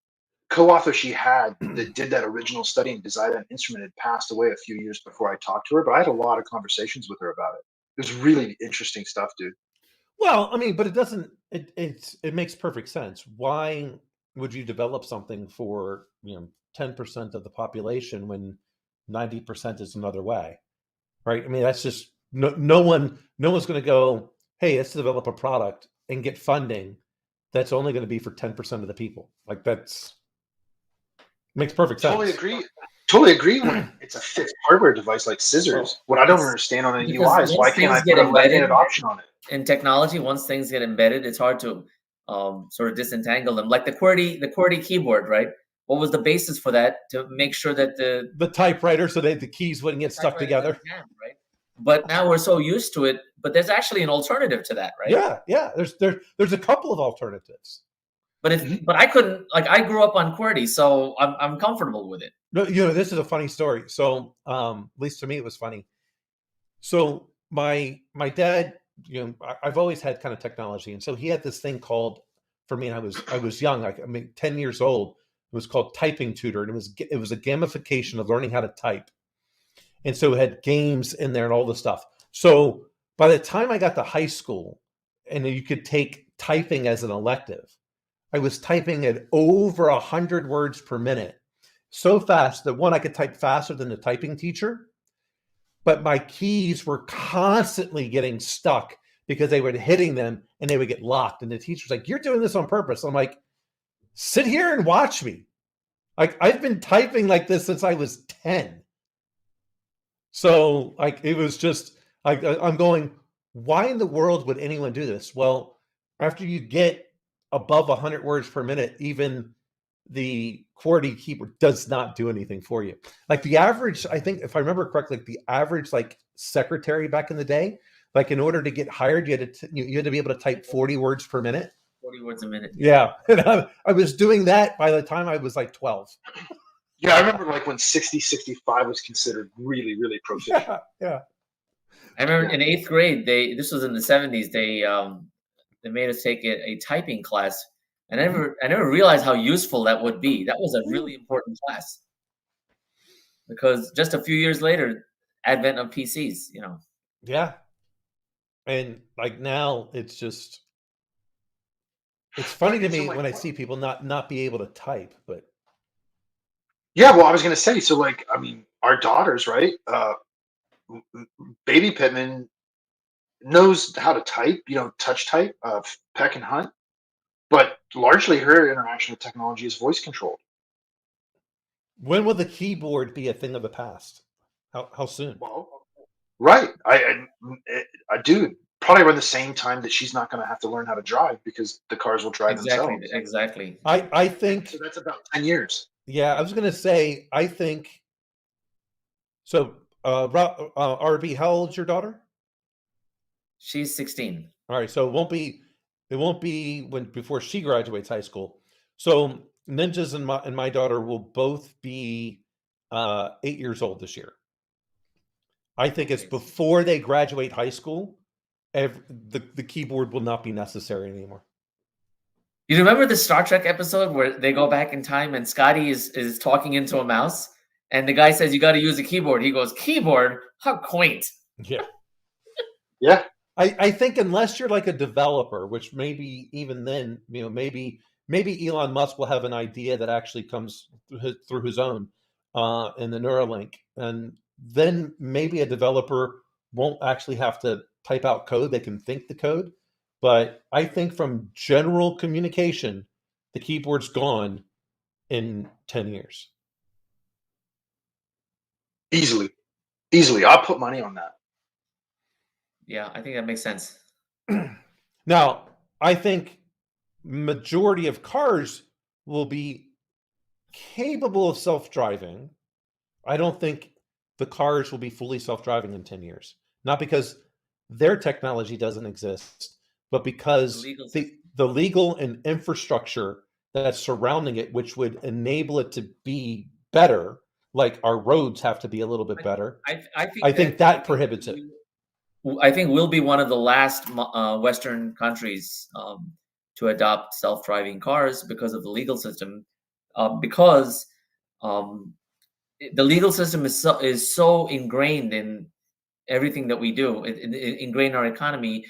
S4: co-author she had that did that original study and designed that instrument had passed away a few years before I talked to her, but I had a lot of conversations with her about it. It was really interesting stuff, dude.
S1: Well, I mean, but it doesn't. It makes perfect sense. Why would you develop something for 10% of the population when 90% is another way, right? I mean, that's just no one's going to go, hey, let's develop a product and get funding that's only going to be for 10% of the people. Like, makes perfect sense.
S4: Totally agree when it's a fixed hardware device like scissors. What I don't understand on a UI is why can't I put a left-handed option on it?
S3: In technology, once things get embedded, it's hard to sort of disentangle them. Like the QWERTY keyboard, right? What was the basis for that? To make sure that the
S1: typewriter, so that the keys wouldn't get stuck together,
S3: right? But now we're so used to it. But there's actually an alternative to that, right?
S1: Yeah. There's a couple of alternatives.
S3: But I couldn't, like, I grew up on QWERTY, so I'm comfortable with it.
S1: No, this is a funny story. So, at least to me, it was funny. So my dad, I've always had kind of technology, and so he had this thing called, for me, and I was young, 10 years old. It was called Typing Tutor, and it was a gamification of learning how to type, and so it had games in there and all this stuff. So by the time I got to high school, and you could take typing as an elective, I was typing at over 100 words per minute, so fast that I could type faster than the typing teacher, but my keys were constantly getting stuck because they were hitting them and they would get locked. And the teacher's like, "You're doing this on purpose." I'm like, "Sit here and watch me." Like, I've been typing like this since I was 10. So, like, it was just like, I'm going, why in the world would anyone do this? Well, after you get above 100 words per minute, even the QWERTY keyboard does not do anything for you. Like, the average, I think, if I remember correctly, the average like secretary back in the day, like, in order to get hired, you had to be able to type 40 words per minute.
S3: 40 words a minute.
S1: Yeah. And I was doing that by the time I was like 12.
S4: Yeah, I remember like when 60-65 was considered really, really proficient.
S1: Yeah.
S3: I remember in 8th grade, this was in the 70s, they made us take a typing class I never realized how useful that would be. That was a really important class, because just a few years later, advent of PCs,
S1: Yeah. And like now it's funny to me when I see people not be able to type, but
S4: Yeah, well, I was gonna say, so like, I mean, our daughters, right? Baby Pittman knows how to type, touch type, peck and hunt, but largely her interaction with technology is voice controlled.
S1: when will the keyboard be a thing of the past? How soon?
S4: Well, right. I dude, probably around the same time that she's not going to have to learn how to drive because the cars will drive
S3: exactly,
S4: themselves.
S3: exactly.
S1: I think,
S4: So that's about 10 years.
S1: yeah, I was going to say, I think, so, RB, how old's your daughter?
S3: She's 16.
S1: All right. So it won't be before she graduates high school. So Ninjas and my daughter will both be 8 years old this year. I think it's before they graduate high school, the keyboard will not be necessary anymore.
S3: You remember the Star Trek episode where they go back in time and Scotty is talking into a mouse, and the guy says, "You got to use a keyboard." He goes, "Keyboard? How quaint."
S1: Yeah.
S4: Yeah.
S1: I think unless you're like a developer, which maybe even then, maybe Elon Musk will have an idea that actually comes through his own in the Neuralink, and then maybe a developer won't actually have to type out code; they can think the code. But I think from general communication, the keyboard's gone in 10 years.
S4: Easily. I'll put money on that.
S3: Yeah, I think that makes sense.
S1: Now, I think majority of cars will be capable of self-driving. I don't think the cars will be fully self-driving in 10 years. Not because their technology doesn't exist, but because the legal and infrastructure that's surrounding it, which would enable it to be better, like our roads have to be a little bit better. I think that prohibits it.
S3: I think we'll be one of the last Western countries to adopt self-driving cars because of the legal system, because the legal system is so ingrained in everything that we do, ingrained in our economy.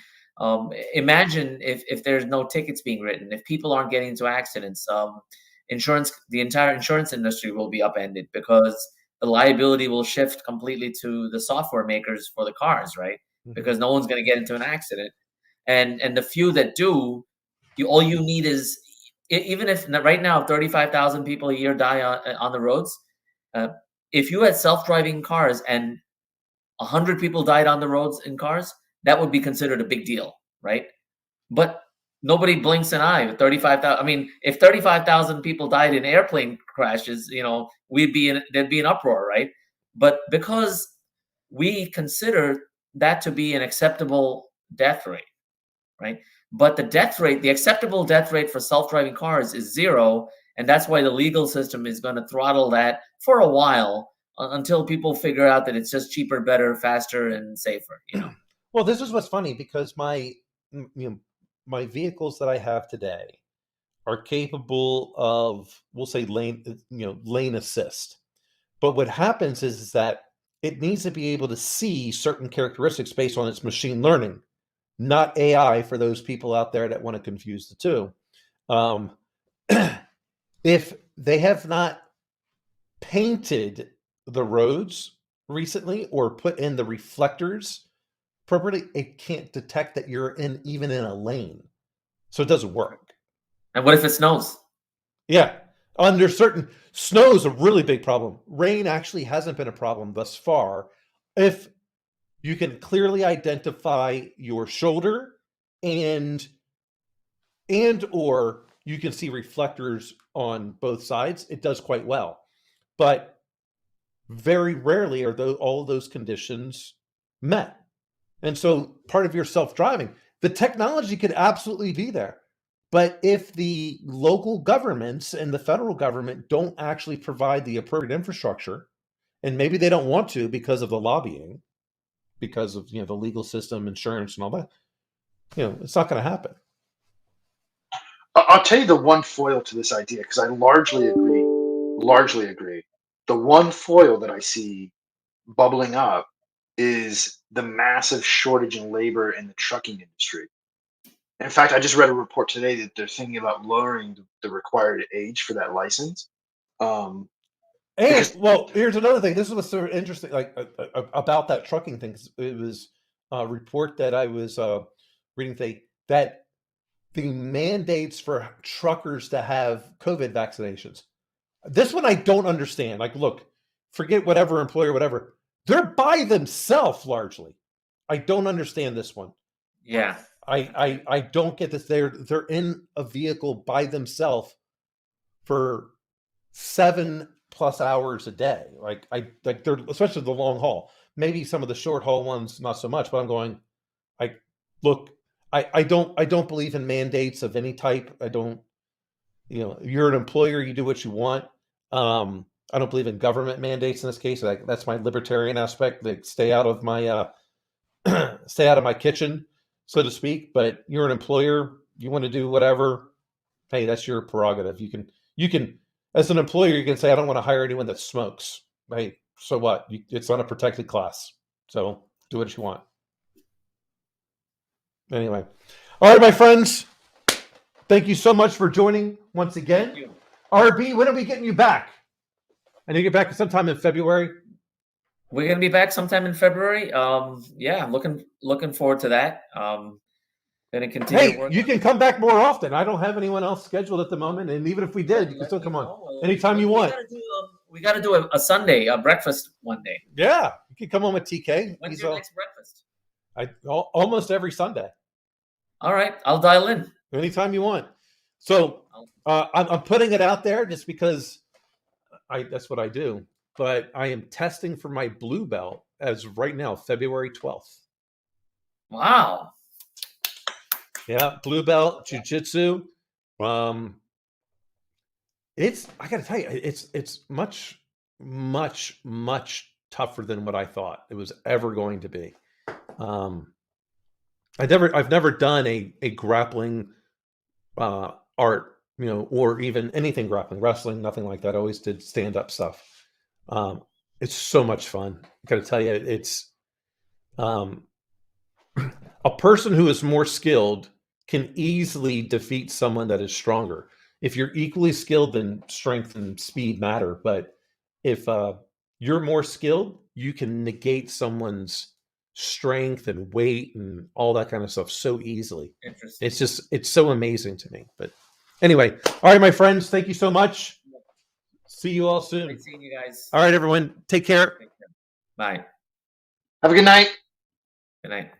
S3: Imagine if there's no tickets being written, if people aren't getting into accidents, the entire insurance industry will be upended because the liability will shift completely to the software makers for the cars, right? Because no one's going to get into an accident, and the few that do, all you need is, even if right now 35,000 people a year die on the roads, if you had self-driving cars and 100 people died on the roads in cars, that would be considered a big deal, right? But nobody blinks an eye with 35,000. I mean, if 35,000 people died in airplane crashes, there'd be an uproar, right? But because we consider that to be an acceptable death rate, right? But the acceptable death rate for self-driving cars is 0, and that's why the legal system is going to throttle that for a while until people figure out that it's just cheaper, better, faster, and safer.
S1: Well, this is what's funny, because my vehicles that I have today are capable of, we'll say, lane assist. But what happens is that it needs to be able to see certain characteristics based on its machine learning, not AI, for those people out there that want to confuse the two. If they have not painted the roads recently or put in the reflectors appropriately, it can't detect that you're even in a lane. So it doesn't work.
S3: And what if it snows?
S1: Yeah. Under certain, snow is a really big problem. Rain actually hasn't been a problem thus far. If you can clearly identify your shoulder and or you can see reflectors on both sides, it does quite well. But very rarely are all of those conditions met. And so part of your self-driving, the technology could absolutely be there. But if the local governments and the federal government don't actually provide the appropriate infrastructure, and maybe they don't want to because of the lobbying, because of the legal system, insurance, and all that, it's not going to happen.
S4: I'll tell you the one foil to this idea, because I largely agree. Largely agree. The one foil that I see bubbling up is the massive shortage in labor in the trucking industry. In fact, I just read a report today that they're thinking about lowering the required age for that license.
S1: And
S4: Because-
S1: well, here's another thing. This was sort of interesting, like about that trucking thing. 'Cause it was a report that I was reading today that the mandates for truckers to have COVID vaccinations. This one I don't understand. Like, look, forget whatever employer, whatever. They're by themselves largely. I don't understand this one.
S3: Yeah.
S1: I don't get this. They're in a vehicle by themselves for 7+ hours a day. Like they're, especially the long haul. Maybe some of the short haul ones not so much. But I'm going. I don't believe in mandates of any type. I don't. You're an employer. You do what you want. I don't believe in government mandates in this case. That's my libertarian aspect. They stay out of my stay out of my kitchen, so to speak. But you're an employer. You want to do whatever. Hey, that's your prerogative. You can as an employer, you can say, I don't want to hire anyone that smokes. Hey, so what? It's not a protected class. So do what you want. Anyway. All right, my friends. Thank you so much for joining once again.
S3: Thank you.
S1: RB, when are we getting you back? I need to get back sometime in February.
S3: We're gonna be back sometime in February. Yeah, I'm looking forward to that. Gonna continue.
S1: Hey, you can come back more often. I don't have anyone else scheduled at the moment, and even if we did, you can still come on anytime you want.
S3: We got to do a Sunday, a breakfast one day.
S1: Yeah, you can come on with TK.
S3: When's your next breakfast?
S1: Almost every Sunday.
S3: All right, I'll dial in
S1: Anytime you want. So I'm putting it out there just because that's what I do. But I am testing for my blue belt as right now, February 12th.
S3: Wow.
S1: Yeah, blue belt, Jiu-Jitsu. I got to tell you, it's much, much, much tougher than what I thought it was ever going to be. I've never done a grappling art, or even anything grappling, wrestling, nothing like that. I always did stand-up stuff. It's so much fun. I got to tell you, it's a person who is more skilled can easily defeat someone that is stronger. If you're equally skilled, then strength and speed matter. But if you're more skilled, you can negate someone's strength and weight and all that kind of stuff so easily.
S3: Interesting.
S1: It's so amazing to me. But anyway, all right, my friends, thank you so much. See you all soon.
S3: Great seeing you guys.
S1: All right, everyone, take care.
S3: Bye.
S4: Have a good night.
S3: Good night.